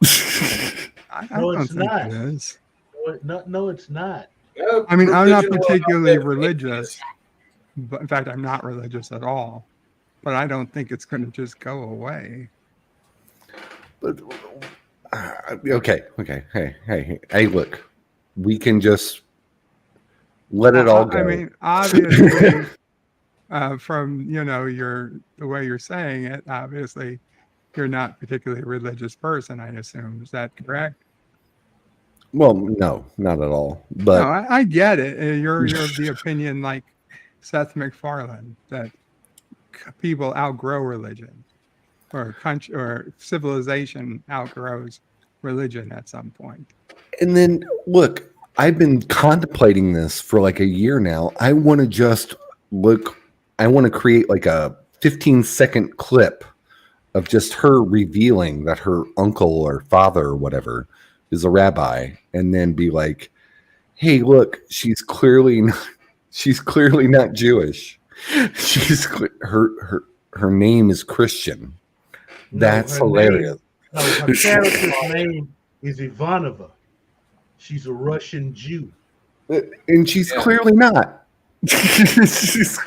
D: I don't think it is.
I: No, it's not.
D: I mean, I'm not particularly religious. But in fact, I'm not religious at all. But I don't think it's going to just go away.
L: But okay. Hey, look, we can just let it all go.
D: I mean, obviously, from the way you're saying it, obviously, you're not particularly a religious person. I assume, is that correct?
L: Well, no, not at all. But
D: no, I get it. You're of the opinion, like Seth MacFarlane, that people outgrow religion, or country or civilization outgrows religion at some point.
L: And then look, I've been contemplating this for like a year now. I want to create like a 15-second clip of just her revealing that her uncle or father or whatever is a rabbi, and then be like, hey, look, she's clearly not Jewish. Her name is Christian. That's hilarious.
I: Her character's name is Ivanova. She's a Russian Jew.
L: And she's clearly not.
I: She's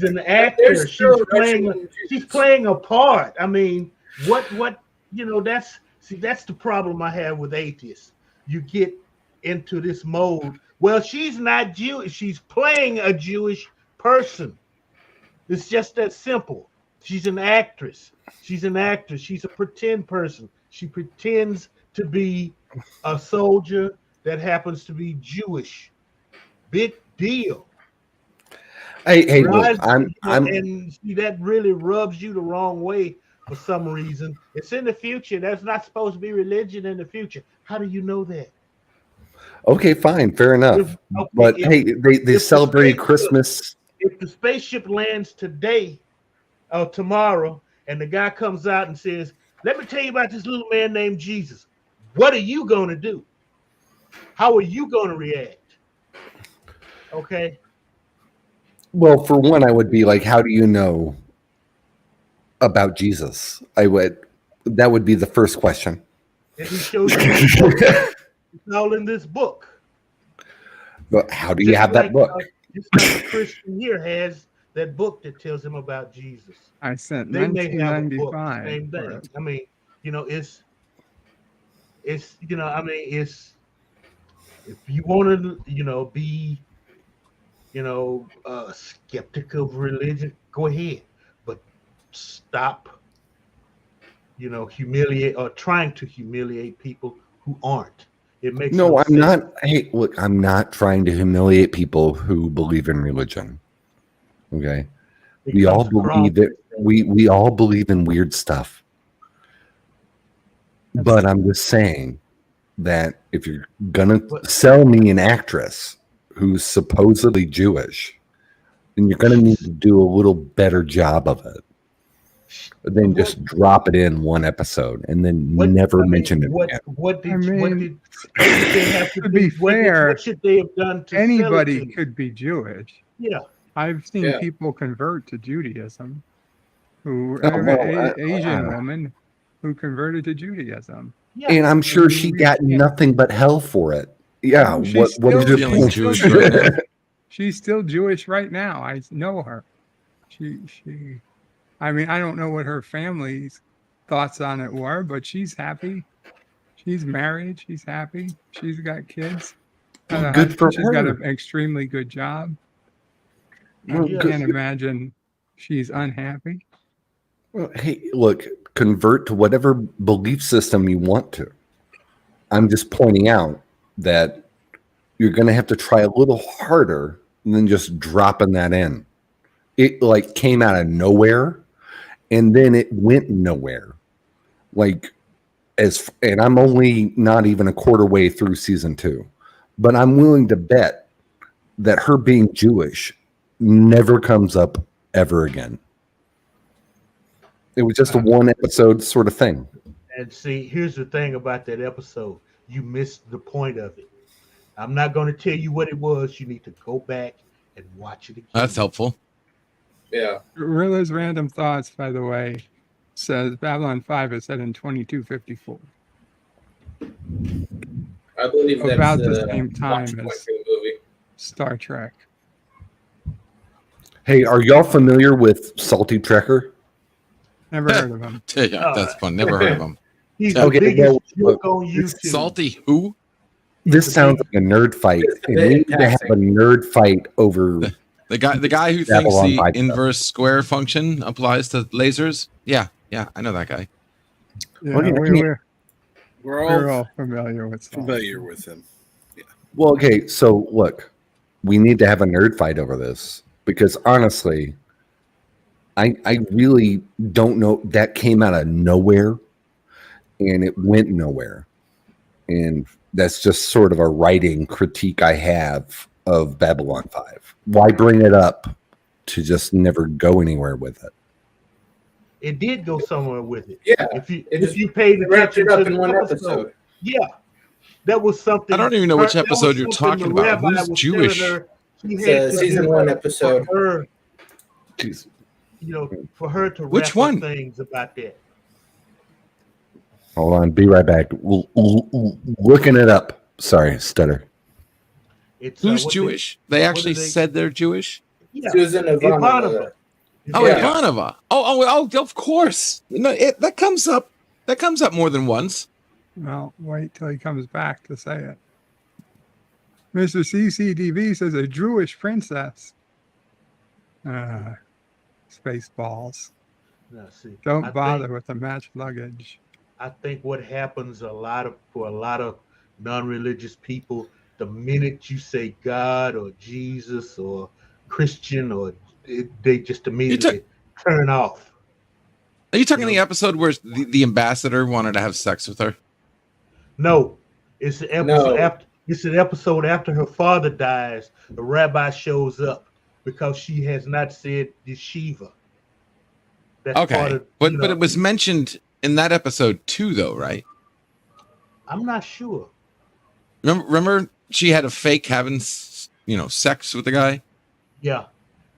I: an actor. She's playing a part. I mean, that's the problem I have with atheists. You get into this mode. Well, she's not Jewish. She's playing a Jewish person. It's just that simple. She's an actress. She's a pretend person. She pretends to be a soldier that happens to be Jewish. Big deal.
L: Hey, look, I'm
I: and see, that really rubs you the wrong way for some reason. It's in the future. That's not supposed to be religion in the future. How do you know that?
L: Okay, fine, fair enough. But they celebrated Christmas.
I: If the spaceship lands today or tomorrow, and the guy comes out and says, "Let me tell you about this little man named Jesus," what are you going to do? How are you going to react? Okay.
L: Well, for one, I would be like, how do you know about Jesus? That would be the first question.
I: And he shows you it's all in this book.
L: But how do you have that book?
I: Just like a Christian here has that book that tells him about Jesus.
D: I sent
I: They may have a book,
D: 1995.
I: same thing. I mean, it's if you want to, be, skeptical of religion, go ahead, but stop, humiliate or trying to humiliate people who aren't. It makes
L: No, I'm
I: sense.
L: not. Hey, look, I'm not trying to humiliate people who believe in religion. Okay, we all believe that we all believe in weird stuff. But I'm just saying that if you're gonna sell me an actress who's supposedly Jewish, then you're gonna need to do a little better job of it than just drop it in one episode and then never mention it again.
I: What did they have to
D: To be fair,
I: what should they have done to
D: anybody
I: sell it to?
D: could be Jewish.
I: Yeah.
D: I've seen
I: Yeah.
D: people convert to Judaism. Asian woman who converted to Judaism.
L: And I'm sure she got nothing but hell for it. Yeah.
D: Oh,
L: What is your point?
D: She's still Jewish right now. I know her. I mean, I don't know what her family's thoughts on it were, but she's happy. She's married. She's happy. She's got kids.
L: Good for
D: She's got
L: her.
D: an extremely good job.
L: Well,
D: I
L: good.
D: can't imagine she's unhappy.
L: Well, hey, look, convert to whatever belief system you want to. I'm just pointing out that you're going to have to try a little harder than just dropping that in. It like came out of nowhere, and then it went nowhere. And I'm only not even a quarter way through season 2, but I'm willing to bet that her being Jewish never comes up ever again. It was just a one episode sort of thing.
I: And see, here's the thing about that episode. You missed the point of it. I'm not going to tell you what it was. You need to go back and watch it again.
N: That's helpful.
K: Yeah.
D: Rilla's Random Thoughts, by the way, says Babylon 5 is set in 2254.
K: I believe that's
D: About the same
K: launch
D: time
K: point
D: as
K: for the movie.
D: Star Trek.
L: Hey, are y'all familiar with Salty Trekker?
D: Never heard of him.
N: Yeah, that's fun. Never heard of him.
I: He's
L: Okay,
I: the biggest
L: well,
I: joke on YouTube.
N: Salty who?
L: This sounds like a nerd fight. And we need to have a nerd fight over
N: The guy who thinks
L: Babylon
N: the
L: 5 stuff.
N: inverse square function applies to lasers. Yeah, I know that guy.
D: Yeah,
L: What do you mean?
D: we're all familiar with Salty.
M: Familiar with him.
L: Well, okay, so look, we need to have a nerd fight over this because honestly, I really don't know. That came out of nowhere and it went nowhere. And that's just sort of a writing critique I have of Babylon 5. Why bring it up to just never go anywhere with it?
I: It did go somewhere with it.
K: Yeah.
I: If you paid
K: wrapped
I: attention
K: it up
I: to
K: in
I: the
K: one
I: episode.
K: episode.
I: Yeah. That was something.
N: I don't even know which
I: that was
N: episode you're
I: something
N: talking
I: the
N: about.
I: rabbi
N: Who's
I: was
N: Jewish?
I: telling her she
K: It's
I: had
K: a
I: to
K: season
I: do
K: 1
I: for
K: episode.
I: her,
L: Jeez.
I: for her to
N: Which
I: wrap
N: one?
I: up things about that.
L: Hold on, be right back. Looking it up. Sorry, stutter.
I: It's
N: Who's
I: what
N: Jewish? They actually
I: they-
N: said they're Jewish?
I: Yeah.
K: Susan Ivanova.
N: Oh,
K: Yeah.
N: Ivanova. Oh, of course. No, that comes up. That comes up more than once.
D: Well, wait till he comes back to say it. Mr. CCTV says a Jewish princess. Spaceballs.
I: Now, see,
D: Don't
I: I
D: bother
I: think-
D: with the match luggage.
I: I think what happens for a lot of non-religious people, the minute you say God or Jesus or Christian, they just immediately turn off.
N: Are you talking the episode where the ambassador wanted to have sex with her?
I: No, it's the episode
K: No.
I: after. It's an episode after her father dies. The rabbi shows up because she has not said yeshiva. That's part
N: Okay,
I: of,
N: but
I: you
N: but
I: know,
N: it was mentioned in that episode too, though, right?
I: I'm not sure.
N: Remember she had a fake having sex with the guy.
I: Yeah,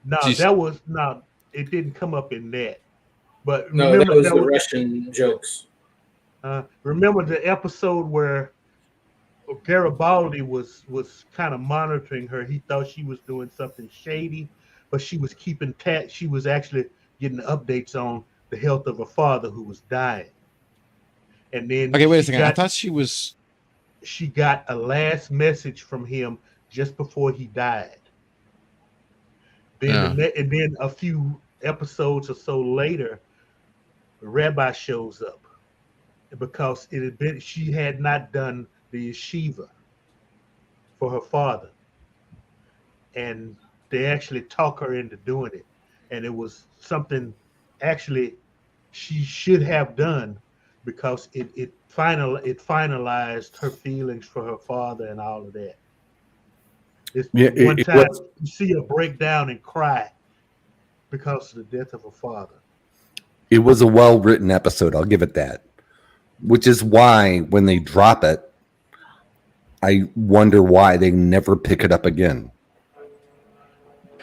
I: no,
N: Jeez.
I: it didn't come up in that. But
K: No,
I: remember
K: that was the Russian jokes.
I: remember the episode where Garibaldi was kind of monitoring her. He thought she was doing something shady, but she was keeping she was actually getting updates on the health of her father who was dying. And then
N: Okay, wait a second. I thought she was.
I: She got a last message from him just before he died. Then and then a few episodes or so later, the rabbi shows up because she had not done the yeshiva for her father, and they actually talk her into doing it, and it was something actually she should have done because it finalized her feelings for her father and all of that. One time you see her break down and cry because of the death of her father.
L: It was a well-written episode, I'll give it that. Which is why when they drop it, I wonder why they never pick it up again.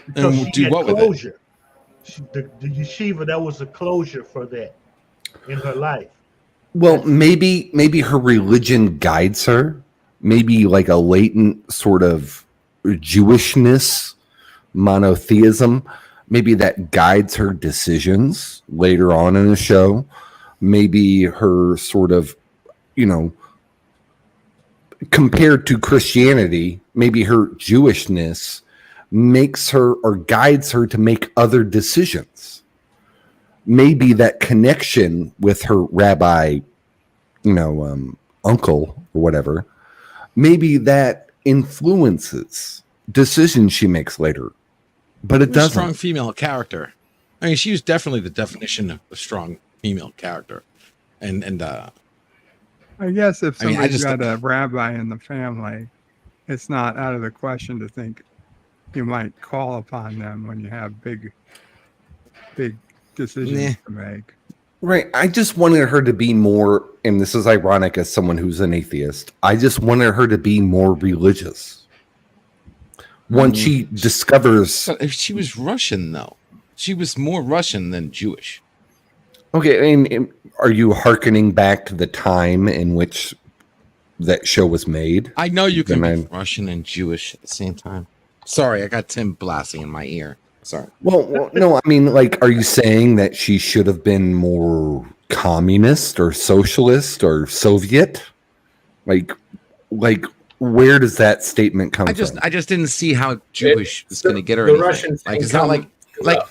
I: Because
N: And
I: she
N: do
I: had
N: what with it?
I: closure. The yeshiva, that was a closure for that in her life.
L: Well, maybe her religion guides her. Maybe like a latent sort of Jewishness, monotheism. Maybe that guides her decisions later on in the show. Maybe her sort of, compared to Christianity, maybe her Jewishness makes her or guides her to make other decisions. Maybe that connection with her rabbi, uncle or whatever, maybe that influences decisions she makes later. But it doesn't.
N: Strong female character. I mean, she was definitely the definition of a strong female character. And
D: I guess if
N: I mean,
D: somebody's got a rabbi in the family, it's not out of the question to think you might call upon them when you have big decisions to make.
L: Right. I just wanted her to be more, and this is ironic as someone who's an atheist, I just wanted her to be more religious. Once she discovers...
N: If she was Russian, though. she was more Russian than Jewish.
L: Okay, and are you hearkening back to the time in which that show was made?
N: I know you can be Russian and Jewish at the same time. Sorry, I got Tim blasting in my ear. Sorry.
L: Well, no, I mean, like, are you saying that she should have been more communist or socialist or Soviet? Like, where does that statement come from?
N: I just didn't see how Jewish was going to get her.
K: The
N: anything.
K: Russian
N: like, it's not like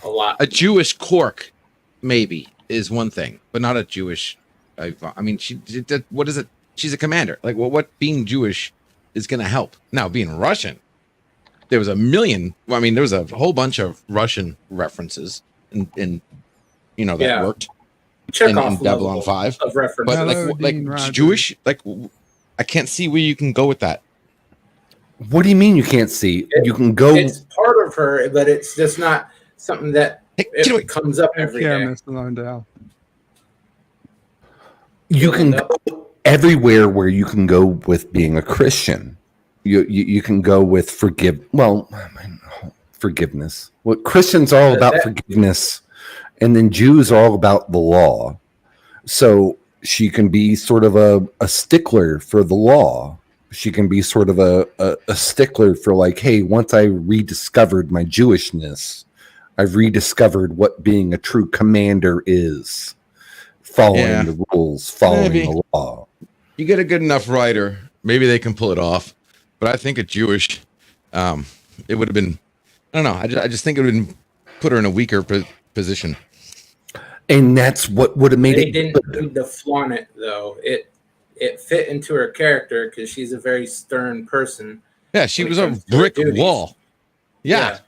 K: a lot.
N: A Jewish cork, maybe, is one thing, but not a Jewish. I mean, what is it? She's a commander. Like, well, what being Jewish is going to help? Now, being Russian, there was a million. Well, I mean, there was a whole bunch of Russian references in that worked.
K: Check
N: in
K: off
N: Babylon 5
K: of reference.
N: But like Jewish, like I can't see where you can go with that.
L: What do you mean you can't see? You can go.
K: It's part of her, but it's just not something that it comes up every day.
D: Mr. Landau.
L: You can go everywhere where you can go with being a Christian. You can go with forgiveness. Well, Christians are all about forgiveness, and then Jews are all about the law. So she can be sort of a stickler for the law. She can be sort of a stickler for like, hey, once I rediscovered my Jewishness, I've rediscovered what being a true commander is. Following the rules, following the law.
N: You get a good enough writer, maybe they can pull it off. But I think a Jewish, it would have been, I don't know. I just think it would have been put her in a weaker position.
L: And that's what would have made
K: They didn't need to flaunt it, though. It fit into her character because she's a very stern person.
N: Yeah, she was a brick wall. Yeah,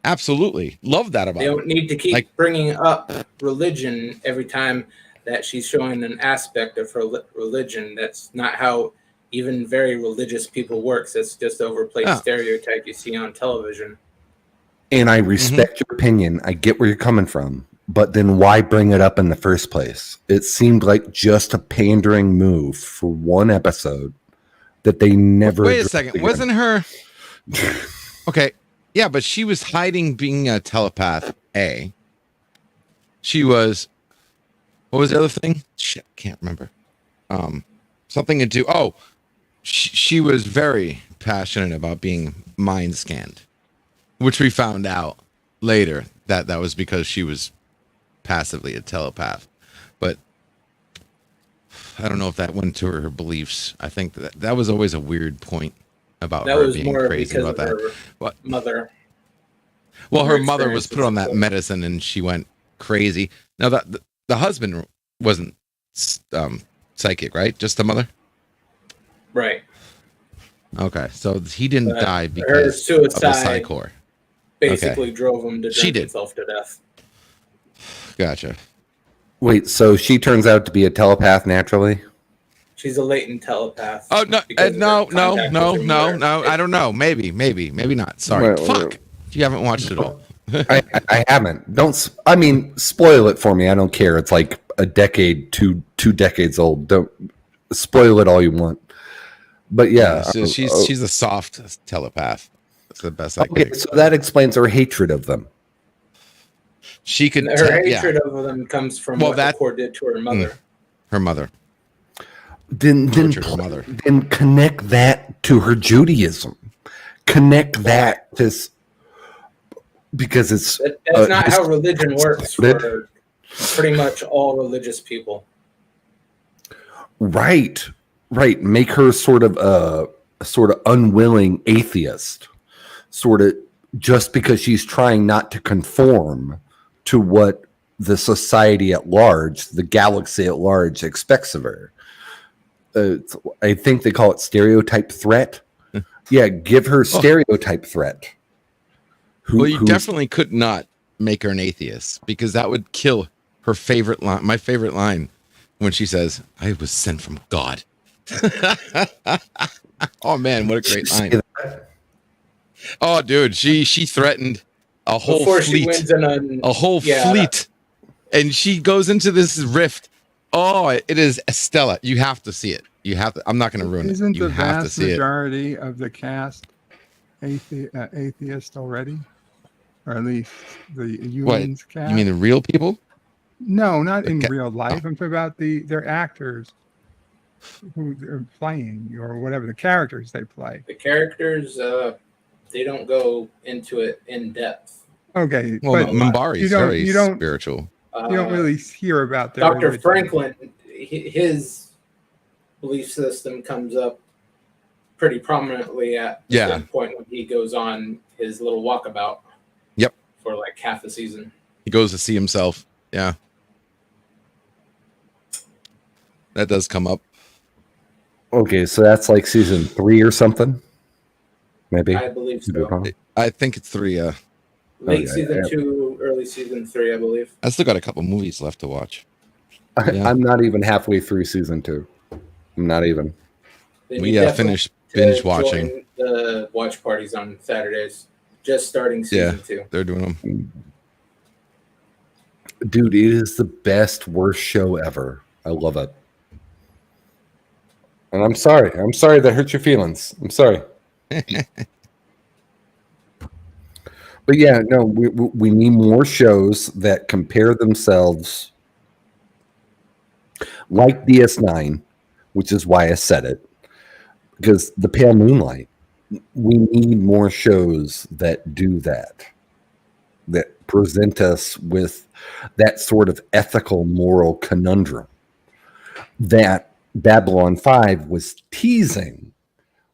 N: absolutely. Love that about her.
K: They don't need to keep bringing up religion every time that she's showing an aspect of her religion. That's not how even very religious people works. That's just overplayed stereotype you see on television.
L: And I respect your opinion. I get where you're coming from. But then why bring it up in the first place? It seemed like just a pandering move for one episode that they never...
N: Wait a second. Wasn't her... Okay. Yeah, but she was hiding being a telepath, A. She was... What was the other thing? Shit, can't remember. Something to do... Oh, she was very passionate about being mind scanned, which we found out later that was because she was passively a telepath. But I don't know if that went to her beliefs. I think that was always a weird point about her being crazy about that.
K: Mother.
N: Well, her mother was put on that medicine and she went crazy. Now that the husband wasn't psychic, right? Just the mother?
K: Right.
N: Okay, so he didn't die because of the psychor.
K: Basically drove him to drink himself to death.
N: Gotcha.
L: Wait, so she turns out to be a telepath naturally?
K: She's a latent telepath.
N: Oh no, no. I don't know. Maybe not. Sorry. Fuck. You haven't watched it all.
L: I haven't. I mean, spoil it for me. I don't care. It's like a decade, two decades old. Don't spoil it all you want. But yeah,
N: so she's a soft telepath. That's the best I can.
L: Okay, so that explains her hatred of them.
N: She could.
K: Her hatred of them comes from what the Corps did to her mother.
N: Her mother.
L: Then connect that to her Judaism. Connect that to, because it's
K: that's not how religion works for pretty much all religious people.
L: Right. Make her sort of unwilling atheist, sort of just because she's trying not to conform to what the society at large, the galaxy at large, expects of her. I think they call it stereotype threat. Yeah, give her stereotype threat.
N: You definitely could not make her an atheist because that would kill her favorite line. My favorite line when she says, "I was sent from God." Oh man, what a great line! Oh, dude, she threatened a whole fleet, fleet, and she goes into this rift. Oh, it is Estella. You have to see it. You have to. I'm not going to ruin it. You have to see it.
D: Isn't the vast majority of the cast atheist already? or at least the
N: What?
D: Ewan's cast.
N: You mean the real people?
D: No, not
N: The
D: in
N: ca-
D: real life.
N: oh.
D: I'm talking about their actors who they're playing, or whatever the characters they play.
K: The characters, they don't go into it in depth.
D: Okay,
N: Well,
D: but
N: Mimbari's very spiritual.
D: You don't really hear about their
K: Dr.
D: religion.
K: Franklin, his belief system comes up pretty prominently at a certain point when he goes on his little walkabout.
N: Yep.
K: For like half the season.
N: He goes to see himself. Yeah. That does come up.
L: Okay, so that's like season 3 or something? Maybe?
K: I believe so.
N: I think it's 3,
K: Late season 2, early season 3, I believe.
N: I still got a couple movies left to watch.
L: I'm not even halfway through season 2. I'm not even.
K: Then
N: We
K: you definitely
N: finished
K: to
N: binge watching.
K: join the watch parties on Saturdays. Just starting season 2.
N: They're doing them.
L: Dude, it is the best, worst show ever. I love it. And I'm sorry. I'm sorry that hurt your feelings. I'm sorry. But yeah, no, we need more shows that compare themselves like DS9, which is why I said it, because the Pale Moonlight, we need more shows that do that present us with that sort of ethical, moral conundrum that Babylon 5 was teasing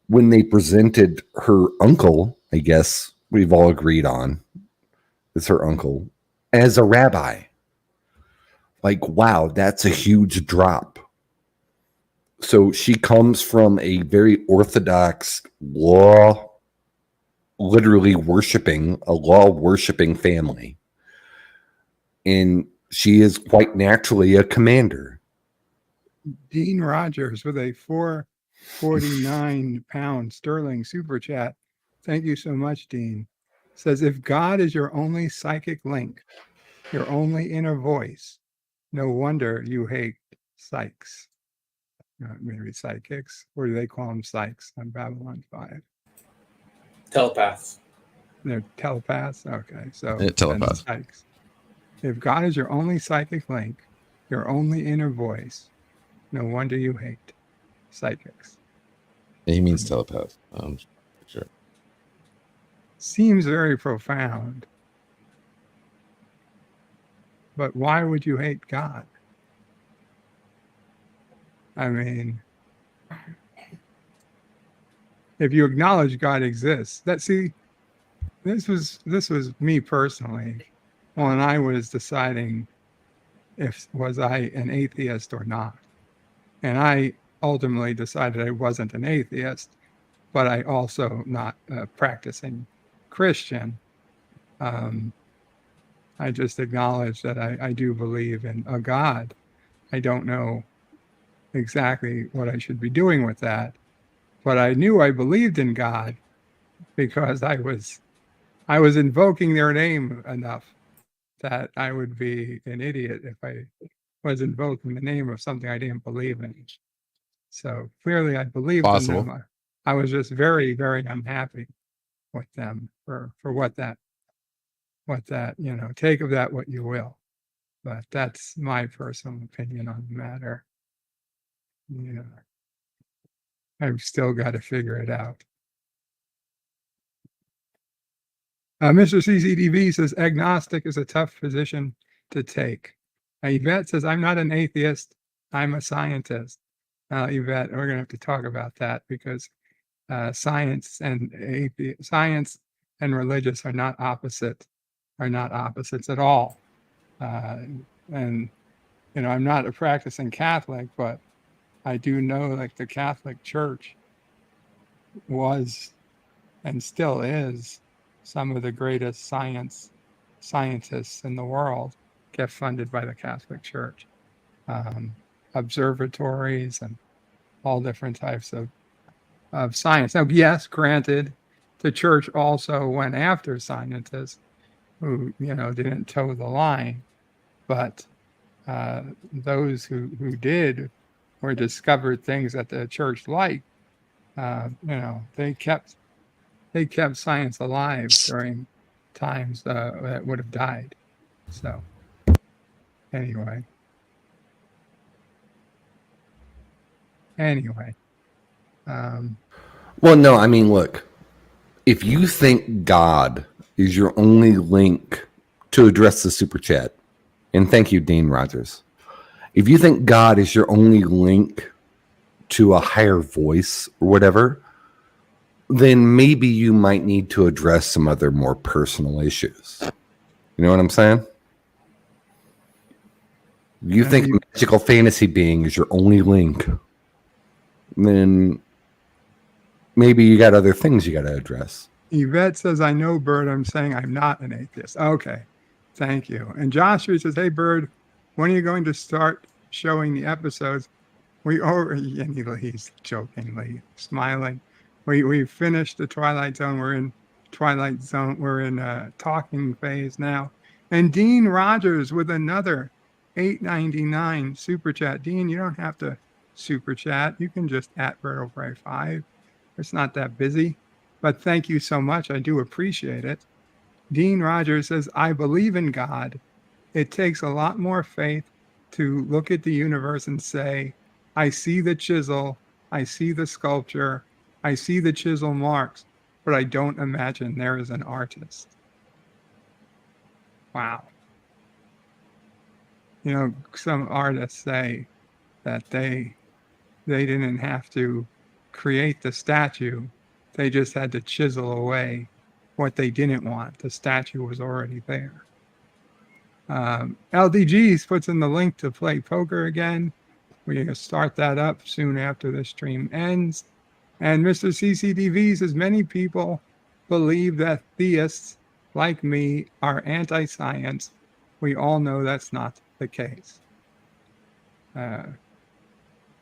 L: when they presented her uncle, I guess we've all agreed on, it's her uncle, as a rabbi. Like, wow, that's a huge drop. So she comes from a very orthodox literally law worshiping family. And she is quite naturally a commander.
D: Dean Rogers with a 449 sterling super chat. Thank you so much, Dean. Says, if God is your only psychic link, your only inner voice, no wonder you hate psychs. Maybe psychics. Or do they call them psychs on Babylon 5?
K: Telepaths.
D: They're telepaths? Okay, so
N: telepaths.
D: Psychs. If God is your only psychic link, your only inner voice, no wonder you hate psychics.
N: He means telepath. Sure.
D: Seems very profound. But why would you hate God? I mean, if you acknowledge God exists, this was me personally when I was deciding was I an atheist or not. And I ultimately decided I wasn't an atheist, but I also not a practicing Christian. I just acknowledge that I do believe in a God. I don't know exactly what I should be doing with that, but I knew I believed in God because I was invoking their name enough that I would be an idiot if I was invoking the name of something I didn't believe in. So clearly I believed in them. I was just very, very unhappy with them for what that, take of that what you will. But that's my personal opinion on the matter. I've still got to figure it out. Mr. CCTV says agnostic is a tough position to take. Yvette says, I'm not an atheist, I'm a scientist. Yvette, we're going to have to talk about that because science and religious are not opposites at all. And I'm not a practicing Catholic, but I do know like the Catholic Church was and still is some of the greatest scientists in the world get funded by the Catholic Church. Observatories and all different types of science. Now, yes, granted, the church also went after scientists who, didn't toe the line, but those who did or discovered things that the church liked, they kept science alive times that would have died. So anyway.
L: Well, no, I mean, look, if you think God is your only link to address the super chat, and thank you, Dean Rogers. If you think God is your only link to a higher voice or whatever, then maybe you might need to address some other more personal issues. You know what I'm saying? You think a magical fantasy being is your only link, then maybe you got other things you got to address.
D: Yvette says, I know, Bird. I'm saying I'm not an atheist. Okay. Thank you. And Joshua says, hey, Bird, when are you going to start showing the episodes? We already, and he's jokingly smiling. We finished the Twilight Zone. We're in Twilight Zone. We're in talking phase now. And Dean Rogers with another $8.99 super chat. Dean, you don't have to super chat. You can just at Bird 5. It's not that busy, but thank you so much. I do appreciate it. Dean Rogers says, I believe in God. It takes a lot more faith to look at the universe and say, I see the chisel, I see the sculpture, I see the chisel marks, but I don't imagine there is an artist. Wow. You know, some artists say that they didn't have to create the statue. They just had to chisel away what they didn't want. The statue was already there. LDGs puts in the link to play poker again. We're going to start that up soon after the stream ends. And Mr. CCTV says, many people believe that theists like me are anti-science. We all know that's not the case.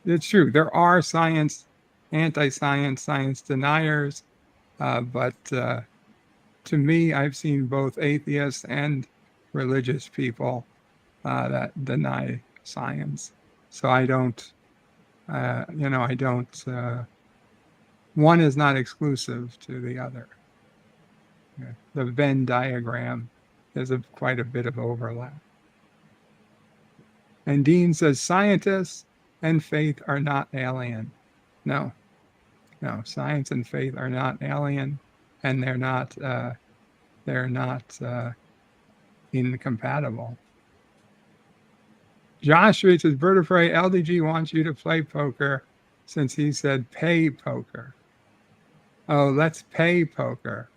D: It's true. There are anti-science, science deniers. But to me, I've seen both atheists and religious people that deny science. So I don't, one is not exclusive to the other. The Venn diagram, there's quite a bit of overlap. And Dean says, scientists and faith are not alien. No, science and faith are not alien, and they're not incompatible. Josh says, Vertebrae, LDG wants you to play poker since he said pay poker. Oh, let's pay poker.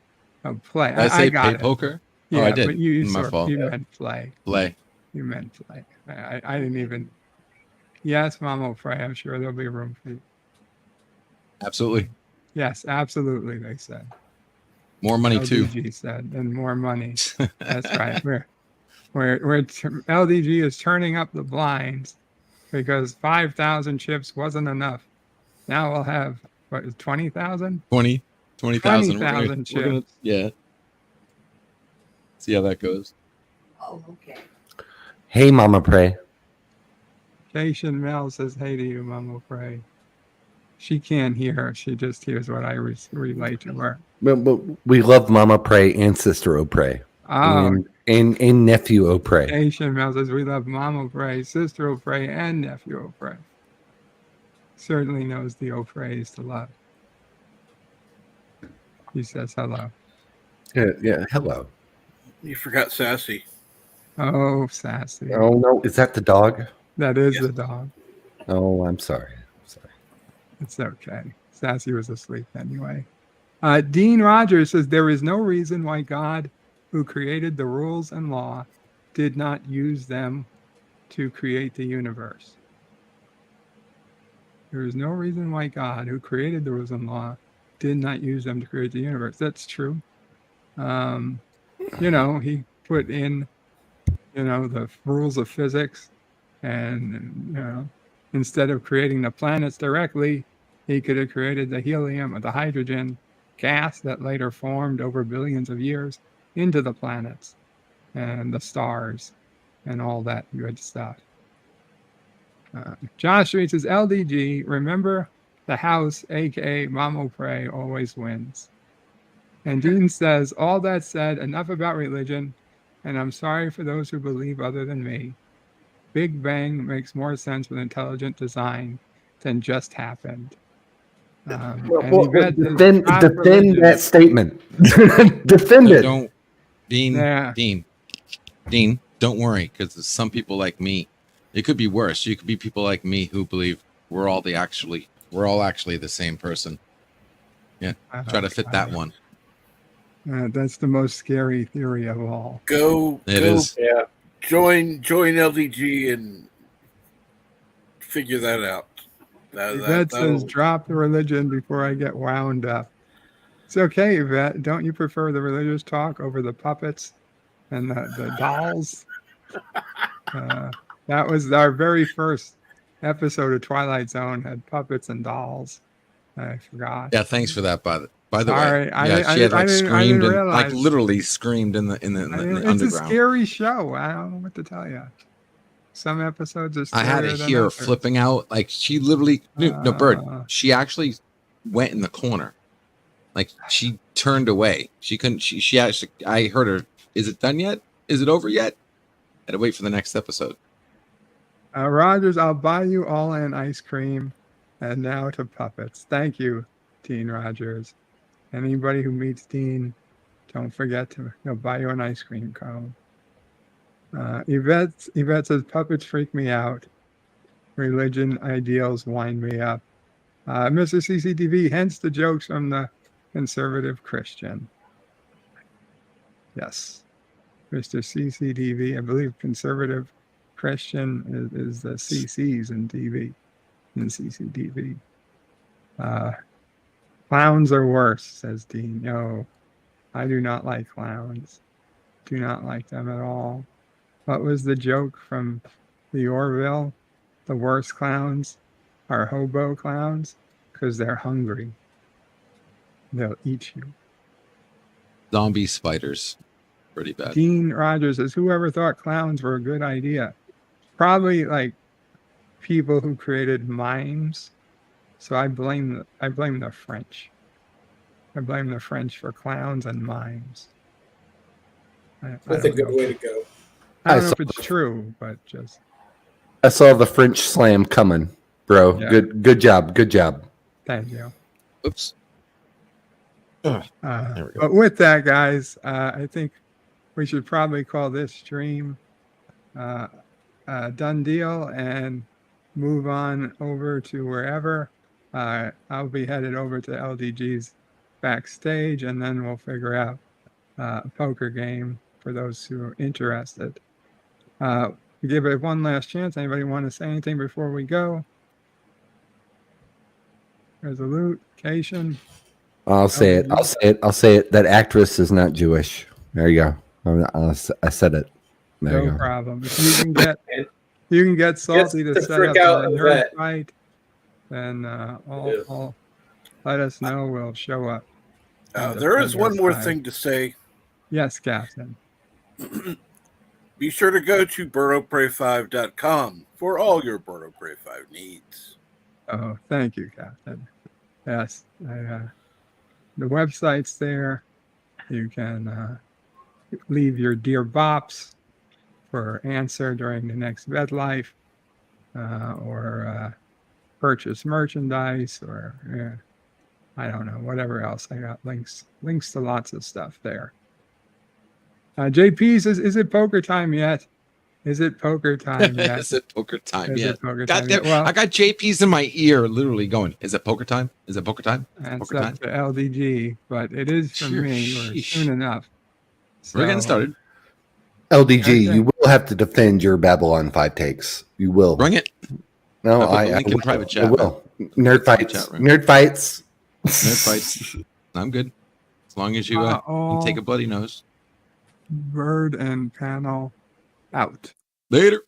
D: Oh, play.
N: Did I say
D: got
N: pay
D: it.
N: poker?
D: Yeah,
N: oh, I did.
D: But you
N: fault.
D: You meant play.
N: Play.
D: You meant play. I didn't even. Yes, Mama Frey, I'm sure there'll be room for you.
N: Absolutely.
D: Yes, absolutely, they said.
N: More money
D: LDG
N: too.
D: said, and more money. That's right. LDG is turning up the blinds because 5,000 chips wasn't enough. Now we'll have, what is 20,000?
N: 20,000.
D: 20,000 chips.
N: Yeah. See how that goes.
O: Oh, okay.
L: Hey, Mama Pray.
D: Jason Mel says, hey to you, Mama Pray. She can't hear. She just hears what I relate to her.
L: But we love Mama Pray and Sister O'Pray.
D: Oh.
L: And Nephew O'Pray.
D: Asian Mel says, we love Mama Pray, Sister O'Pray, and Nephew O'Pray. Certainly knows the O'Prays to love. He says hello.
L: Yeah, hello.
M: You forgot Sassy.
D: Oh, Sassy.
L: Oh, no. Is that the dog?
D: That is the dog.
L: Oh, I'm sorry.
D: It's okay. Sassy was asleep anyway. Dean Rogers says, there is no reason why God, who created the rules and law, did not use them to create the universe. There is no reason why God, who created the rules and law, did not use them to create the universe. That's true. He put in, the rules of physics, and, instead of creating the planets directly, he could have created the helium or the hydrogen gas that later formed over billions of years into the planets and the stars and all that good stuff. Josh Street says, LDG, remember the house, aka Mamo Pray, always wins. And Dean says, all that said, enough about religion, and I'm sorry for those who believe other than me. Big Bang makes more sense with intelligent design than just happened.
L: Defend that statement. Defend it.
N: Don't, Dean.
D: Yeah.
N: Dean. Don't worry, because some people like me, it could be worse. You could be people like me who believe we're all actually the same person. Yeah, try to fit that one.
D: That's the most scary theory of all.
N: It is.
K: Yeah.
M: Join LDG and figure that out.
D: Yvette says, drop the religion before I get wound up. It's okay, Yvette. Don't you prefer the religious talk over the puppets and the dolls? That was our very first episode of Twilight Zone, had puppets and dolls. I forgot.
N: Yeah, thanks for that. By the
D: Sorry,
N: way, she had screamed and literally screamed in the underground.
D: It's a scary show. I don't know what to tell you. Some episodes are scarier
N: I had to hear her flipping out. Like she literally, Bird. She actually went in the corner. Like she turned away. She couldn't. She actually. I heard her. Is it done yet? Is it over yet? I had to wait for the next episode.
D: Rogers, I'll buy you all an ice cream. And now to puppets. Thank you, Dean Rogers. Anybody who meets Dean, don't forget to buy you an ice cream cone. Yvette says, puppets freak me out. Religion ideals wind me up. Mr. CCTV, hence the jokes from the conservative Christian. Yes. Mr. CCTV, I believe conservative Christian is the CCs in TV, in CCTV. Clowns are worse, says Dean. No, I do not like clowns. Do not like them at all. What was the joke from the Orville? The worst clowns are hobo clowns because they're hungry. They'll eat you.
N: Zombie spiders. Pretty bad.
D: Dean Rogers says, whoever thought clowns were a good idea? Probably like people who created mimes. So I blame the French. I blame the French for clowns and mimes.
K: That's a good way to go.
D: I don't know if it's true, but just.
L: I saw the French slam coming, bro.
D: Yeah.
L: Good job. Good job.
D: Thank you.
N: Oops.
L: There we go.
D: But with that, guys, I think we should probably call this stream a done deal and move on over to wherever. I'll be headed over to LDG's backstage, and then we'll figure out a poker game for those who are interested. Give it one last chance. Anybody want to say anything before we go? Resolution.
L: I'll say it. I'll say it. That actress is not Jewish. There you go. I said it. There you
D: No
L: go.
D: problem. If you can get salty to set up a nerd fight, then let us know. We'll show up.
M: There is one more thing to say.
D: Yes, Captain.
M: Be sure to go to BurrowPray5.com for all your Burrow Pray 5 needs.
D: Oh, thank you, Captain. Yes, the website's there. You can leave your dear bops for answer during the next vet life, or purchase merchandise, or I don't know, whatever else. I got links to lots of stuff there. JP says, is it poker time yet? Is it poker time yet?
N: Is it poker time
D: Is
N: yet?
D: it poker
N: God
D: time
N: damn,
D: yet? Well,
N: I got JP's in my ear literally going, is it poker time? Is it poker time? Is it
D: that's
N: poker time?
D: up to LDG, but it is for me or soon enough.
N: We're getting
D: So,
N: started.
L: LDG,
D: Okay.
L: you will have to defend your Babylon 5 takes. You will.
N: Bring it.
L: No,
N: I'll put the
L: I
N: link in
L: will.
N: private chat,
L: I will. Nerd fights.
N: Chat room.
L: Nerd fights.
N: Nerd fights. I'm good. As long as you can take a bloody nose.
D: Bird and panel out.
N: Later.